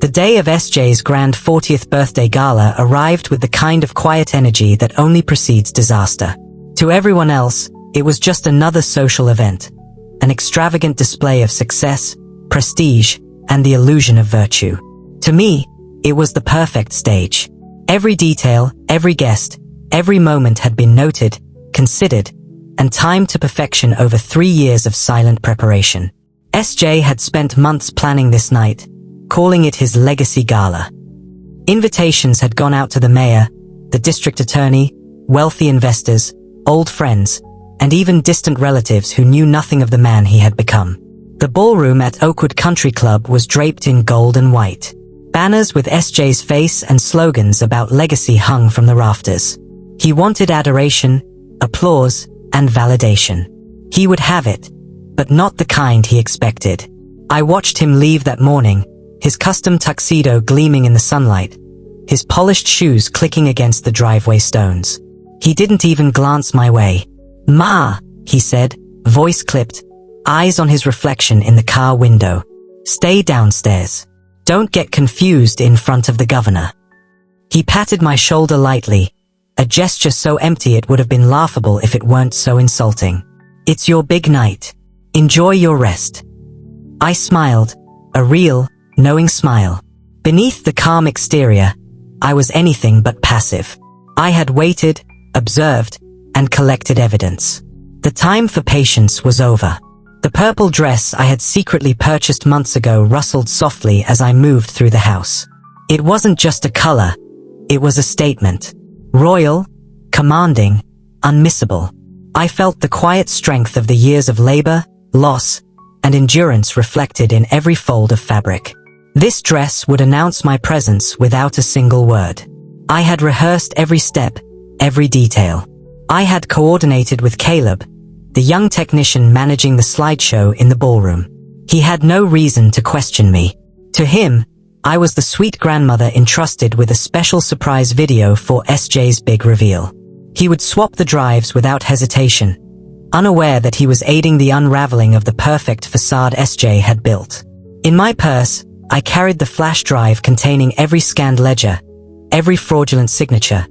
The day of SJ's grand 40th birthday gala arrived with the kind of quiet energy that only precedes disaster. To everyone else, it was just another social event, an extravagant display of success, prestige, and the illusion of virtue. To me, it was the perfect stage. Every detail, every guest, every moment had been noted, considered, and timed to perfection over 3 years of silent preparation. SJ had spent months planning this night, calling it his legacy gala. Invitations had gone out to the mayor, the district attorney, wealthy investors, old friends, and even distant relatives who knew nothing of the man he had become. The ballroom at Oakwood Country Club was draped in gold and white. Banners with SJ's face and slogans about legacy hung from the rafters. He wanted adoration, applause, and validation. He would have it, but not the kind he expected. I watched him leave that morning, his custom tuxedo gleaming in the sunlight, his polished shoes clicking against the driveway stones. He didn't even glance my way. "Ma," he said, voice clipped, eyes on his reflection in the car window. "Stay downstairs. Don't get confused in front of the governor." He patted my shoulder lightly, a gesture so empty it would have been laughable if it weren't so insulting. "It's your big night. Enjoy your rest." I smiled, a real, knowing smile. Beneath the calm exterior, I was anything but passive. I had waited, observed, and collected evidence. The time for patience was over. The purple dress I had secretly purchased months ago rustled softly as I moved through the house. It wasn't just a color, it was a statement. Royal, commanding, unmissable. I felt the quiet strength of the years of labor, loss, and endurance reflected in every fold of fabric. This dress would announce my presence without a single word. I had rehearsed every step, every detail. I had coordinated with Caleb, the young technician managing the slideshow in the ballroom. He had no reason to question me. To him, I was the sweet grandmother entrusted with a special surprise video for SJ's big reveal. He would swap the drives without hesitation, unaware that he was aiding the unraveling of the perfect facade SJ had built. In my purse, I carried the flash drive containing every scanned ledger, every fraudulent signature,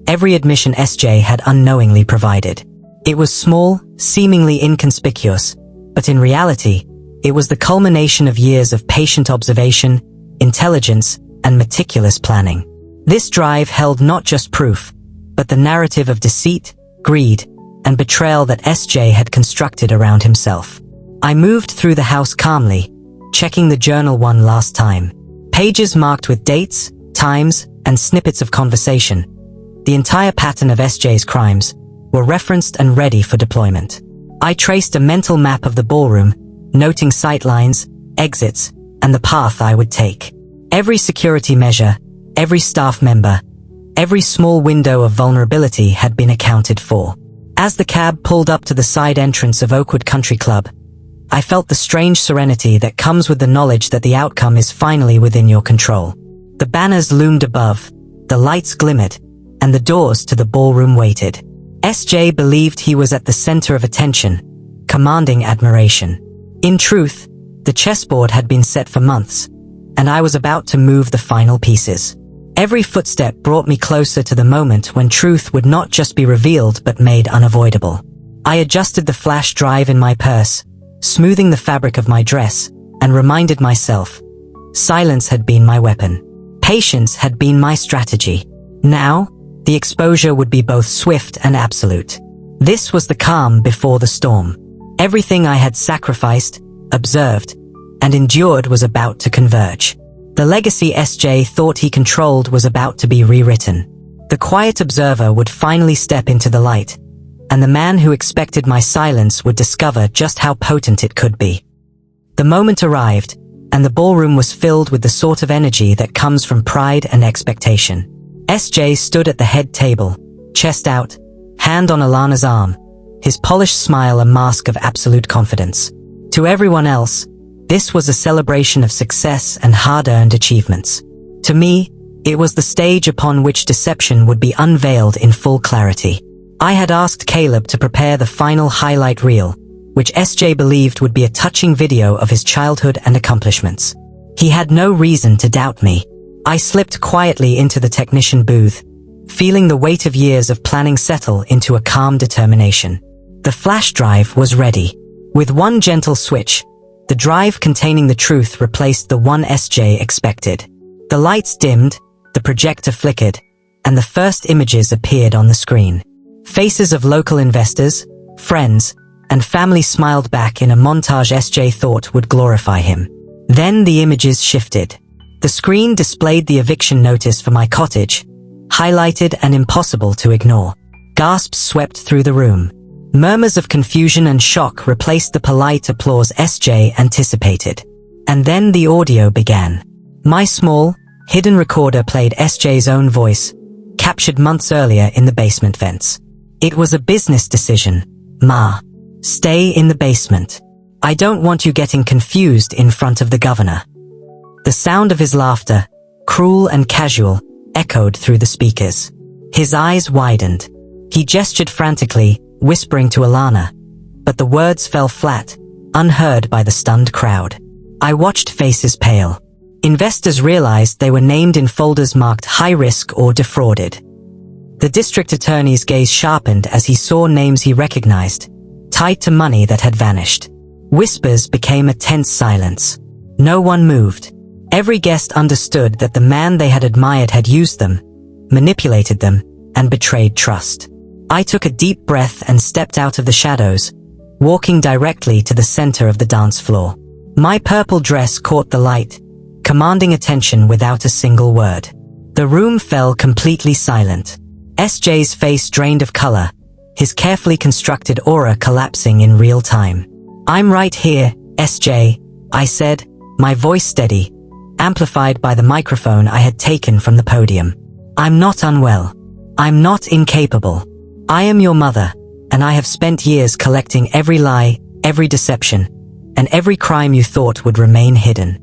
every admission SJ had unknowingly provided. It was small, seemingly inconspicuous, but in reality, it was the culmination of years of patient observation, intelligence, and meticulous planning. This drive held not just proof, but the narrative of deceit, greed, and betrayal that SJ had constructed around himself. I moved through the house calmly, checking the journal one last time. Pages marked with dates, times, and snippets of conversation. The entire pattern of SJ's crimes were referenced and ready for deployment. I traced a mental map of the ballroom, noting sightlines, exits, and the path I would take. Every security measure, every staff member, every small window of vulnerability had been accounted for. As the cab pulled up to the side entrance of Oakwood Country Club, I felt the strange serenity that comes with the knowledge that the outcome is finally within your control. The banners loomed above, the lights glimmered, and the doors to the ballroom waited. SJ believed he was at the center of attention, commanding admiration. In truth, the chessboard had been set for months, and I was about to move the final pieces. Every footstep brought me closer to the moment when truth would not just be revealed but made unavoidable. I adjusted the flash drive in my purse, smoothing the fabric of my dress, and reminded myself, silence had been my weapon. Patience had been my strategy. Now, the exposure would be both swift and absolute. This was the calm before the storm. Everything I had sacrificed, observed, and endured was about to converge. The legacy SJ thought he controlled was about to be rewritten. The quiet observer would finally step into the light, and the man who expected my silence would discover just how potent it could be. The moment arrived, and the ballroom was filled with the sort of energy that comes from pride and expectation. SJ stood at the head table, chest out, hand on Alana's arm, his polished smile a mask of absolute confidence. To everyone else, this was a celebration of success and hard-earned achievements. To me, it was the stage upon which deception would be unveiled in full clarity. I had asked Caleb to prepare the final highlight reel, which SJ believed would be a touching video of his childhood and accomplishments. He had no reason to doubt me. I slipped quietly into the technician booth, feeling the weight of years of planning settle into a calm determination. The flash drive was ready. With one gentle switch, the drive containing the truth replaced the one SJ expected. The lights dimmed, the projector flickered, and the first images appeared on the screen. Faces of local investors, friends, and family smiled back in a montage SJ thought would glorify him. Then the images shifted. The screen displayed the eviction notice for my cottage, highlighted and impossible to ignore. Gasps swept through the room. Murmurs of confusion and shock replaced the polite applause SJ anticipated. And then the audio began. My small, hidden recorder played SJ's own voice, captured months earlier in the basement vents. It was a business decision. Ma, stay in the basement. I don't want you getting confused in front of the governor. The sound of his laughter, cruel and casual, echoed through the speakers. His eyes widened. He gestured frantically, whispering to Alana, but the words fell flat, unheard by the stunned crowd. I watched faces pale. Investors realized they were named in folders marked high risk or defrauded. The district attorney's gaze sharpened as he saw names he recognized, tied to money that had vanished. Whispers became a tense silence. No one moved. Every guest understood that the man they had admired had used them, manipulated them, and betrayed trust. I took a deep breath and stepped out of the shadows, walking directly to the center of the dance floor. My purple dress caught the light, commanding attention without a single word. The room fell completely silent. SJ's face drained of color, his carefully constructed aura collapsing in real time. I'm right here, SJ, I said, my voice steady, amplified by the microphone I had taken from the podium. I'm not unwell. I'm not incapable. I am your mother, and I have spent years collecting every lie, every deception, and every crime you thought would remain hidden.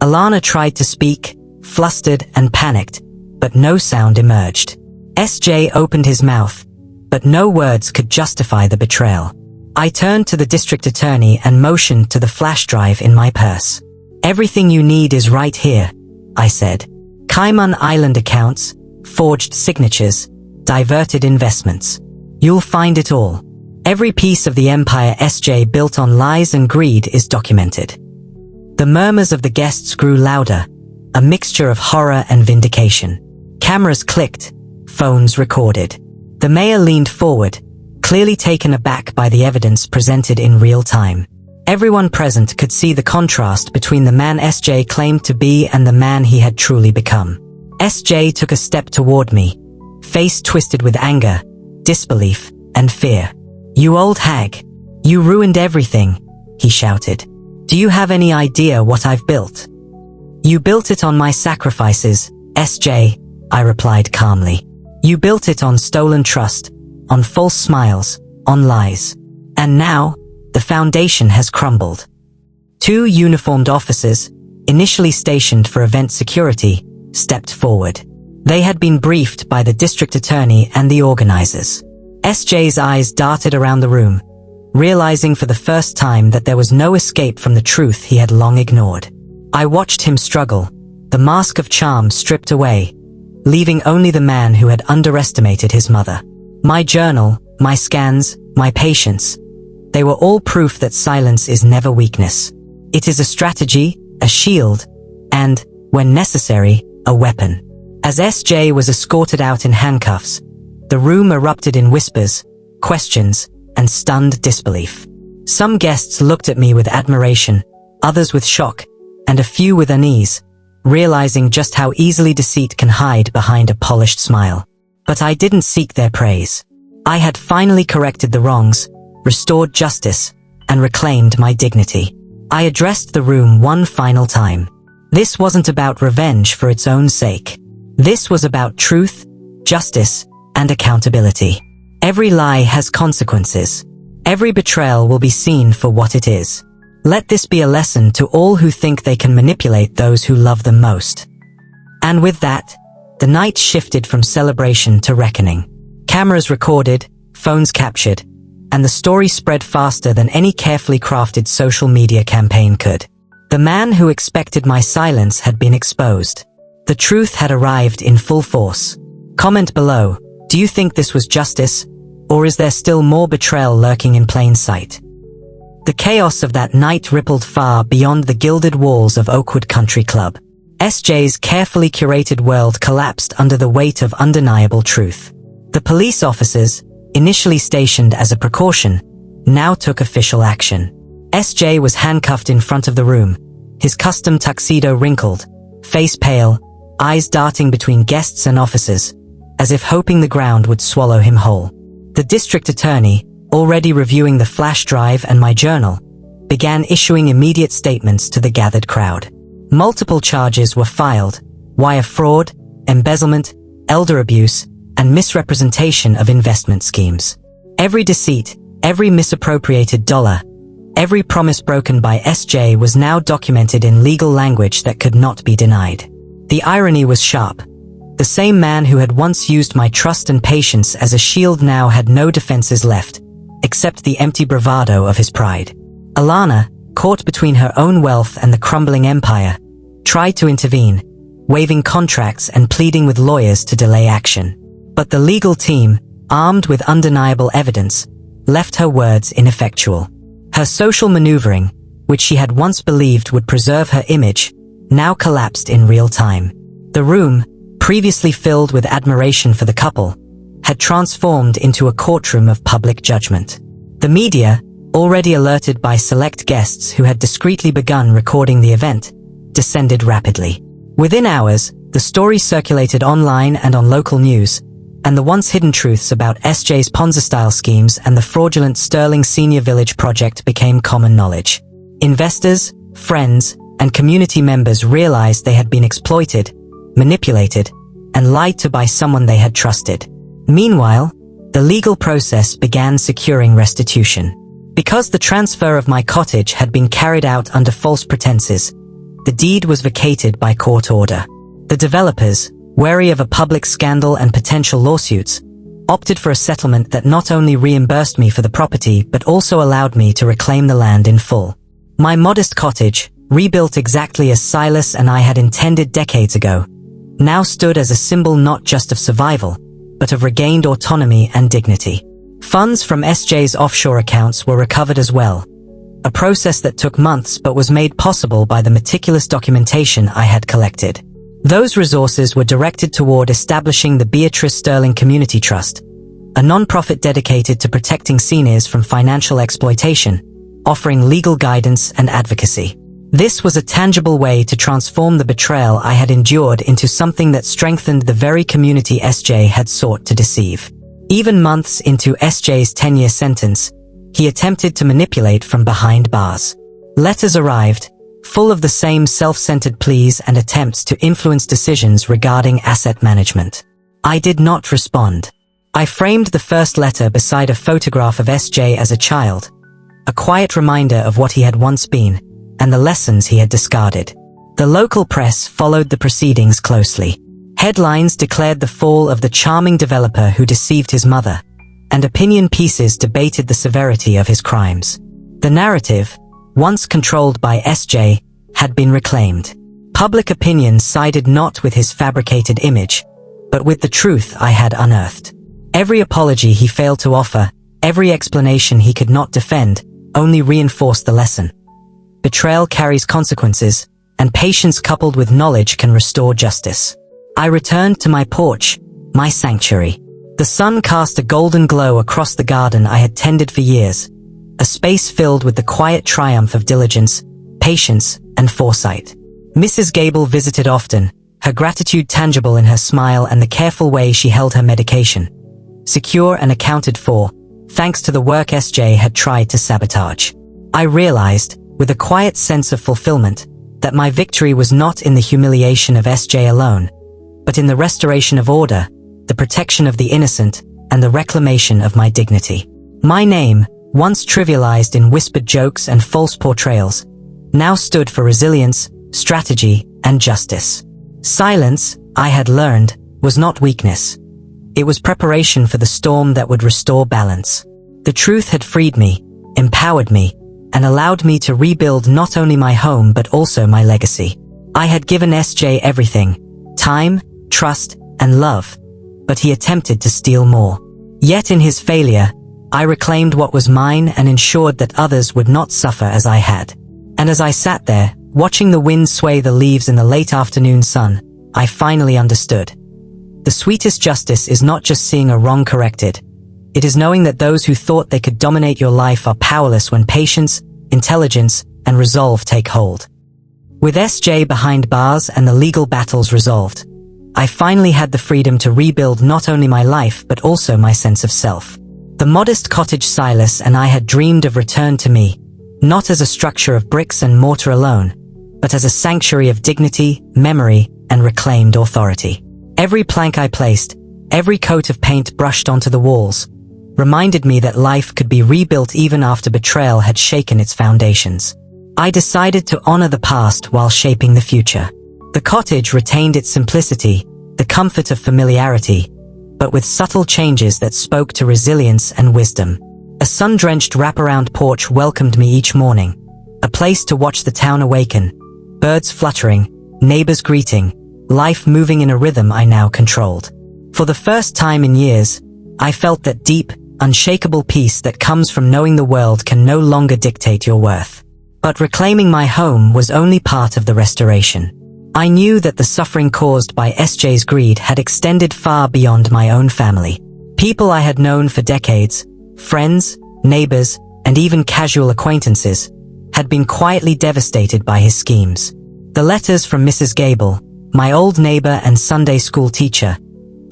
Alana tried to speak, flustered and panicked, but no sound emerged. SJ opened his mouth, but no words could justify the betrayal. I turned to the district attorney and motioned to the flash drive in my purse. "Everything you need is right here," I said. "Cayman Island accounts, forged signatures, diverted investments. You'll find it all. Every piece of the empire SJ built on lies and greed is documented." The murmurs of the guests grew louder, a mixture of horror and vindication. Cameras clicked, phones recorded. The mayor leaned forward, clearly taken aback by the evidence presented in real time. Everyone present could see the contrast between the man SJ claimed to be and the man he had truly become. SJ took a step toward me, face twisted with anger, disbelief, and fear. "You old hag. You ruined everything," he shouted. "Do you have any idea what I've built?" "You built it on my sacrifices, SJ," I replied calmly. "You built it on stolen trust, on false smiles, on lies. And now, the foundation has crumbled." Two uniformed officers, initially stationed for event security, stepped forward. They had been briefed by the district attorney and the organizers. SJ's eyes darted around the room, realizing for the first time that there was no escape from the truth he had long ignored. I watched him struggle, the mask of charm stripped away, leaving only the man who had underestimated his mother. My journal, my scans, my patience, they were all proof that silence is never weakness. It is a strategy, a shield, and, when necessary, a weapon. As SJ was escorted out in handcuffs, the room erupted in whispers, questions, and stunned disbelief. Some guests looked at me with admiration, others with shock, and a few with unease, realizing just how easily deceit can hide behind a polished smile. But I didn't seek their praise. I had finally corrected the wrongs, restored justice, and reclaimed my dignity. I addressed the room one final time. This wasn't about revenge for its own sake. This was about truth, justice, and accountability. Every lie has consequences. Every betrayal will be seen for what it is. Let this be a lesson to all who think they can manipulate those who love them most. And with that, the night shifted from celebration to reckoning. Cameras recorded, phones captured, and the story spread faster than any carefully crafted social media campaign could. The man who expected my silence had been exposed. The truth had arrived in full force. Comment below, do you think this was justice, or is there still more betrayal lurking in plain sight? The chaos of that night rippled far beyond the gilded walls of Oakwood Country Club. SJ's carefully curated world collapsed under the weight of undeniable truth. The police officers, initially stationed as a precaution, now took official action. SJ was handcuffed in front of the room, his custom tuxedo wrinkled, face pale, eyes darting between guests and officers, as if hoping the ground would swallow him whole. The district attorney, already reviewing the flash drive and my journal, began issuing immediate statements to the gathered crowd. Multiple charges were filed: wire fraud, embezzlement, elder abuse, and misrepresentation of investment schemes. Every deceit, every misappropriated dollar, every promise broken by SJ was now documented in legal language that could not be denied. The irony was sharp. The same man who had once used my trust and patience as a shield now had no defenses left, except the empty bravado of his pride. Alana, caught between her own wealth and the crumbling empire, tried to intervene, waiving contracts and pleading with lawyers to delay action. But the legal team, armed with undeniable evidence, left her words ineffectual. Her social maneuvering, which she had once believed would preserve her image, now collapsed in real time. The room, previously filled with admiration for the couple, had transformed into a courtroom of public judgment. The media, already alerted by select guests who had discreetly begun recording the event, descended rapidly. Within hours, the story circulated online and on local news, and the once hidden truths about SJ's Ponzi-style schemes and the fraudulent Sterling Senior Village project became common knowledge. Investors, friends, and community members realized they had been exploited, manipulated, and lied to by someone they had trusted. Meanwhile, the legal process began securing restitution. Because the transfer of my cottage had been carried out under false pretenses, the deed was vacated by court order. The developers, wary of a public scandal and potential lawsuits, opted for a settlement that not only reimbursed me for the property but also allowed me to reclaim the land in full. My modest cottage, rebuilt exactly as Silas and I had intended decades ago, now stood as a symbol not just of survival, but of regained autonomy and dignity. Funds from SJ's offshore accounts were recovered as well, a process that took months but was made possible by the meticulous documentation I had collected. Those resources were directed toward establishing the Beatrice Community Trust, a non-profit dedicated to protecting seniors from financial exploitation, offering legal guidance and advocacy. This was a tangible way to transform the betrayal I had endured into something that strengthened the very community SJ had sought to deceive. Even months into SJ's 10-year sentence, he attempted to manipulate from behind bars. Letters arrived, full of the same self-centered pleas and attempts to influence decisions regarding asset management. I did not respond. I framed the first letter beside a photograph of SJ as a child, a quiet reminder of what he had once been, and the lessons he had discarded. The local press followed the proceedings closely. Headlines declared the fall of the charming developer who deceived his mother, and opinion pieces debated the severity of his crimes. The narrative, once controlled by SJ, had been reclaimed. Public opinion sided not with his fabricated image, but with the truth I had unearthed. Every apology he failed to offer, every explanation he could not defend, only reinforced the lesson. Betrayal carries consequences, and patience coupled with knowledge can restore justice. I returned to my porch, my sanctuary. The sun cast a golden glow across the garden I had tended for years, a space filled with the quiet triumph of diligence, patience, and foresight. Mrs. Gable visited often, her gratitude tangible in her smile and the careful way she held her medication, secure and accounted for, thanks to the work SJ had tried to sabotage. I realized, with a quiet sense of fulfillment, that my victory was not in the humiliation of SJ alone, but in the restoration of order, the protection of the innocent, and the reclamation of my dignity. My name, once trivialized in whispered jokes and false portrayals, now stood for resilience, strategy, and justice. Silence, I had learned, was not weakness. It was preparation for the storm that would restore balance. The truth had freed me, empowered me, and allowed me to rebuild not only my home but also my legacy. I had given SJ everything: time, trust, and love, but he attempted to steal more. Yet in his failure, I reclaimed what was mine and ensured that others would not suffer as I had. And as I sat there, watching the wind sway the leaves in the late afternoon sun, I finally understood. The sweetest justice is not just seeing a wrong corrected. It is knowing that those who thought they could dominate your life are powerless when patience, intelligence, and resolve take hold. With SJ behind bars and the legal battles resolved, I finally had the freedom to rebuild not only my life but also my sense of self. The modest cottage Silas and I had dreamed of returned to me, not as a structure of bricks and mortar alone, but as a sanctuary of dignity, memory, and reclaimed authority. Every plank I placed, every coat of paint brushed onto the walls, reminded me that life could be rebuilt even after betrayal had shaken its foundations. I decided to honor the past while shaping the future. The cottage retained its simplicity, the comfort of familiarity, but with subtle changes that spoke to resilience and wisdom. A sun-drenched wraparound porch welcomed me each morning, a place to watch the town awaken, birds fluttering, neighbors greeting, life moving in a rhythm I now controlled. For the first time in years, I felt that deep, unshakable peace that comes from knowing the world can no longer dictate your worth. But reclaiming my home was only part of the restoration. I knew that the suffering caused by SJ's greed had extended far beyond my own family. People I had known for decades, friends, neighbors, and even casual acquaintances, had been quietly devastated by his schemes. The letters from Mrs. Gable, my old neighbor and Sunday school teacher,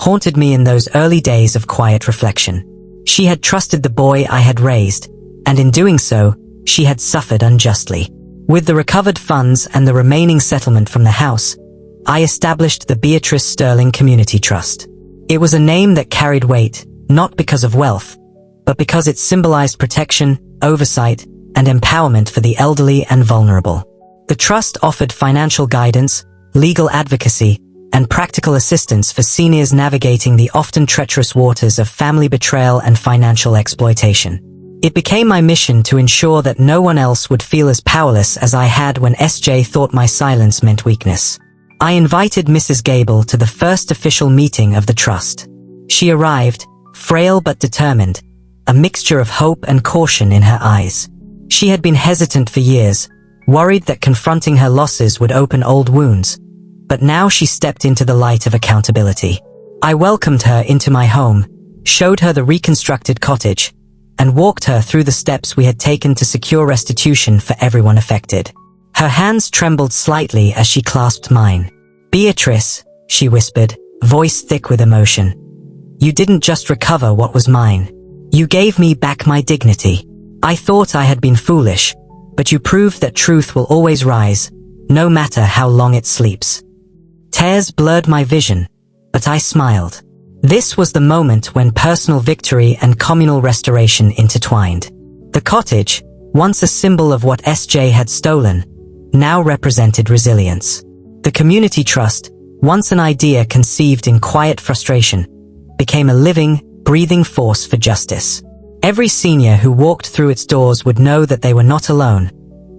haunted me in those early days of quiet reflection. She had trusted the boy I had raised, and in doing so, she had suffered unjustly. With the recovered funds and the remaining settlement from the house, I established the Beatrice Community Trust. It was a name that carried weight, not because of wealth, but because it symbolized protection, oversight, and empowerment for the elderly and vulnerable. The trust offered financial guidance, legal advocacy, and practical assistance for seniors navigating the often treacherous waters of family betrayal and financial exploitation. It became my mission to ensure that no one else would feel as powerless as I had when SJ thought my silence meant weakness. I invited Mrs. Gable to the first official meeting of the trust. She arrived, frail but determined, a mixture of hope and caution in her eyes. She had been hesitant for years, worried that confronting her losses would open old wounds, but now she stepped into the light of accountability. I welcomed her into my home, showed her the reconstructed cottage, and walked her through the steps we had taken to secure restitution for everyone affected. Her hands trembled slightly as she clasped mine. "Beatrice," she whispered, voice thick with emotion. "You didn't just recover what was mine. You gave me back my dignity. I thought I had been foolish, but you proved that truth will always rise, no matter how long it sleeps." Tears blurred my vision, but I smiled. This was the moment when personal victory and communal restoration intertwined. The cottage, once a symbol of what SJ had stolen, now represented resilience. The community trust, once an idea conceived in quiet frustration, became a living, breathing force for justice. Every senior who walked through its doors would know that they were not alone,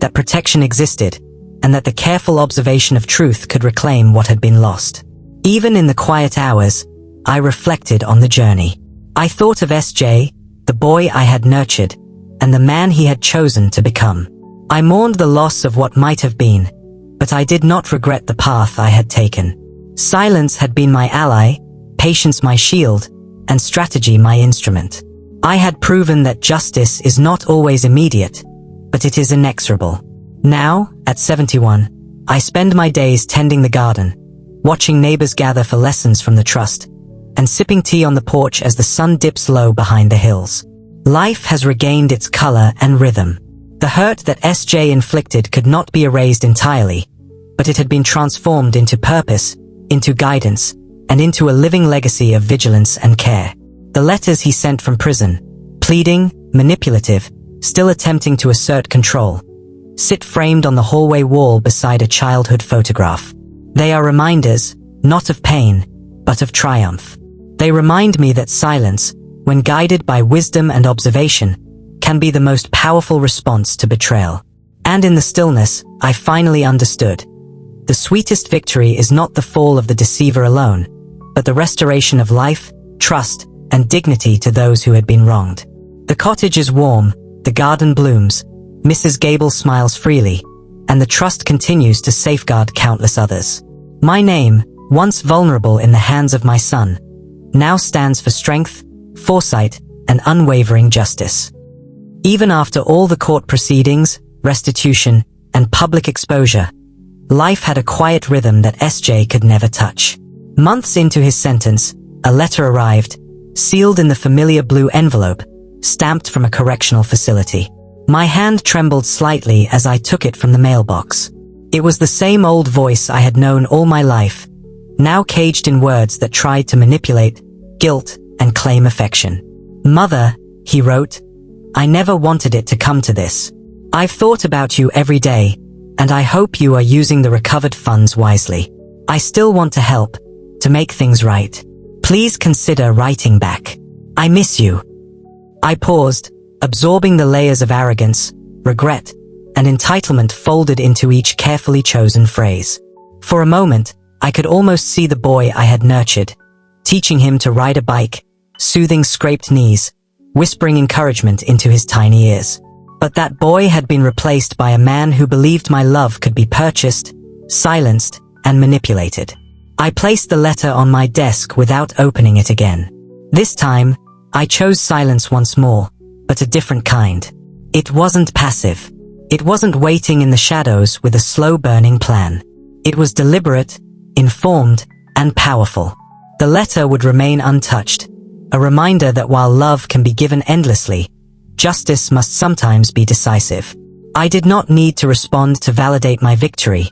that protection existed, and that the careful observation of truth could reclaim what had been lost. Even in the quiet hours, I reflected on the journey. I thought of SJ, the boy I had nurtured, and the man he had chosen to become. I mourned the loss of what might have been, but I did not regret the path I had taken. Silence had been my ally, patience my shield, and strategy my instrument. I had proven that justice is not always immediate, but it is inexorable. Now, at 71, I spend my days tending the garden, watching neighbors gather for lessons from the trust, and sipping tea on the porch as the sun dips low behind the hills. Life has regained its color and rhythm. The hurt that SJ inflicted could not be erased entirely, but it had been transformed into purpose, into guidance, and into a living legacy of vigilance and care. The letters he sent from prison, pleading, manipulative, still attempting to assert control, sit framed on the hallway wall beside a childhood photograph. They are reminders, not of pain, but of triumph. They remind me that silence, when guided by wisdom and observation, can be the most powerful response to betrayal. And in the stillness, I finally understood. The sweetest victory is not the fall of the deceiver alone, but the restoration of life, trust, and dignity to those who had been wronged. The cottage is warm, the garden blooms, Mrs. Gable smiles freely, and the trust continues to safeguard countless others. My name, once vulnerable in the hands of my son, now stands for strength, foresight, and unwavering justice. Even after all the court proceedings, restitution, and public exposure, life had a quiet rhythm that SJ could never touch. Months into his sentence, a letter arrived, sealed in the familiar blue envelope, stamped from a correctional facility. My hand trembled slightly as I took it from the mailbox. It was the same old voice I had known all my life, now caged in words that tried to manipulate, guilt, and claim affection. "Mother," he wrote, "I never wanted it to come to this. I've thought about you every day, and I hope you are using the recovered funds wisely. I still want to help, to make things right. Please consider writing back. I miss you." I paused, absorbing the layers of arrogance, regret, and entitlement folded into each carefully chosen phrase. For a moment, I could almost see the boy I had nurtured, teaching him to ride a bike, soothing scraped knees, whispering encouragement into his tiny ears. But that boy had been replaced by a man who believed my love could be purchased, silenced, and manipulated. I placed the letter on my desk without opening it again. This time, I chose silence once more, but a different kind. It wasn't passive. It wasn't waiting in the shadows with a slow-burning plan. It was deliberate, informed, and powerful. The letter would remain untouched, a reminder that while love can be given endlessly, justice must sometimes be decisive. I did not need to respond to validate my victory.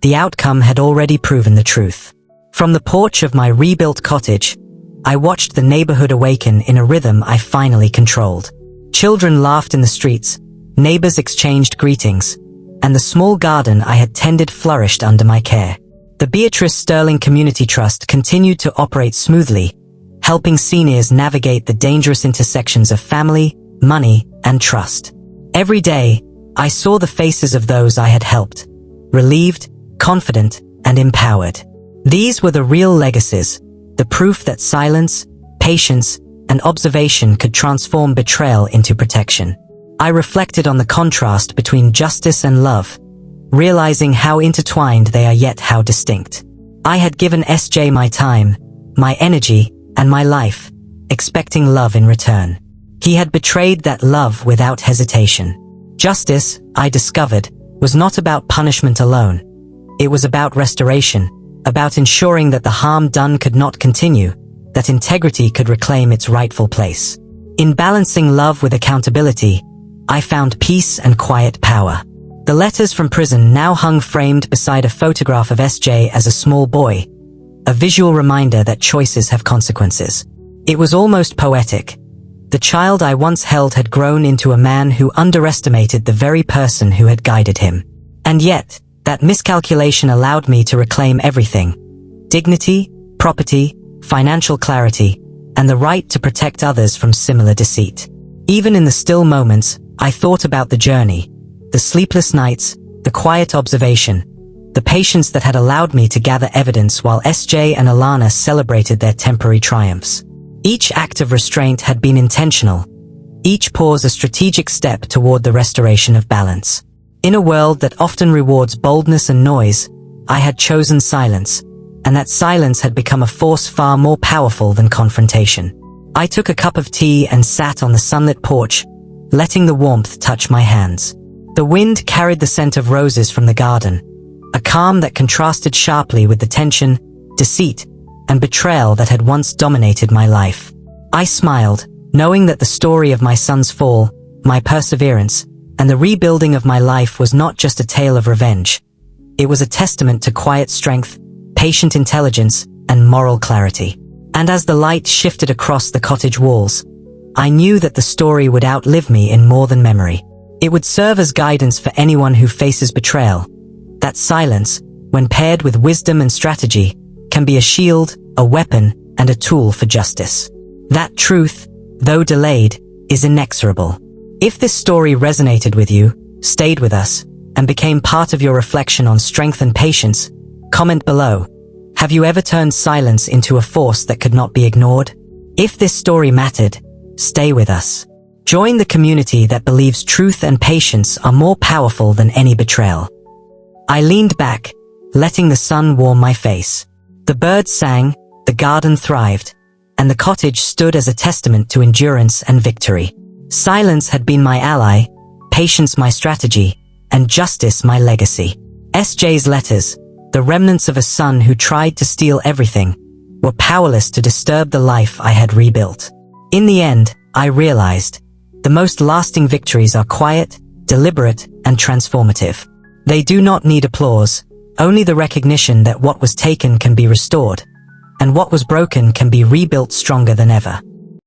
The outcome had already proven the truth. From the porch of my rebuilt cottage, I watched the neighborhood awaken in a rhythm I finally controlled. Children laughed in the streets, neighbors exchanged greetings, and the small garden I had tended flourished under my care. The Beatrice Sterling Community Trust continued to operate smoothly, helping seniors navigate the dangerous intersections of family, money, and trust. Every day, I saw the faces of those I had helped, relieved, confident, and empowered. These were the real legacies, the proof that silence, patience, and observation could transform betrayal into protection. I reflected on the contrast between justice and love, realizing how intertwined they are yet how distinct. I had given SJ my time, my energy, and my life, expecting love in return. He had betrayed that love without hesitation. Justice, I discovered, was not about punishment alone. It was about restoration, about ensuring that the harm done could not continue, that integrity could reclaim its rightful place. In balancing love with accountability, I found peace and quiet power. The letters from prison now hung framed beside a photograph of SJ as a small boy, a visual reminder that choices have consequences. It was almost poetic. The child I once held had grown into a man who underestimated the very person who had guided him. And yet, that miscalculation allowed me to reclaim everything: dignity, property, financial clarity, and the right to protect others from similar deceit. Even in the still moments, I thought about the journey, the sleepless nights, the quiet observation, the patience that had allowed me to gather evidence while SJ and Alana celebrated their temporary triumphs. Each act of restraint had been intentional, each pause a strategic step toward the restoration of balance. In a world that often rewards boldness and noise, I had chosen silence, and that silence had become a force far more powerful than confrontation. I took a cup of tea and sat on the sunlit porch, letting the warmth touch my hands. The wind carried the scent of roses from the garden, a calm that contrasted sharply with the tension, deceit, and betrayal that had once dominated my life. I smiled, knowing that the story of my son's fall, my perseverance, and the rebuilding of my life was not just a tale of revenge. It was a testament to quiet strength, patient intelligence, and moral clarity. And as the light shifted across the cottage walls, I knew that the story would outlive me in more than memory. It would serve as guidance for anyone who faces betrayal. That silence, when paired with wisdom and strategy, can be a shield, a weapon, and a tool for justice. That truth, though delayed, is inexorable. If this story resonated with you, stayed with us, and became part of your reflection on strength and patience, comment below. Have you ever turned silence into a force that could not be ignored? If this story mattered, stay with us. Join the community that believes truth and patience are more powerful than any betrayal. I leaned back, letting the sun warm my face. The birds sang, the garden thrived, and the cottage stood as a testament to endurance and victory. Silence had been my ally, patience my strategy, and justice my legacy. SJ's letters, the remnants of a son who tried to steal everything, were powerless to disturb the life I had rebuilt. In the end, I realized, the most lasting victories are quiet, deliberate, and transformative. They do not need applause, only the recognition that what was taken can be restored, and what was broken can be rebuilt stronger than ever.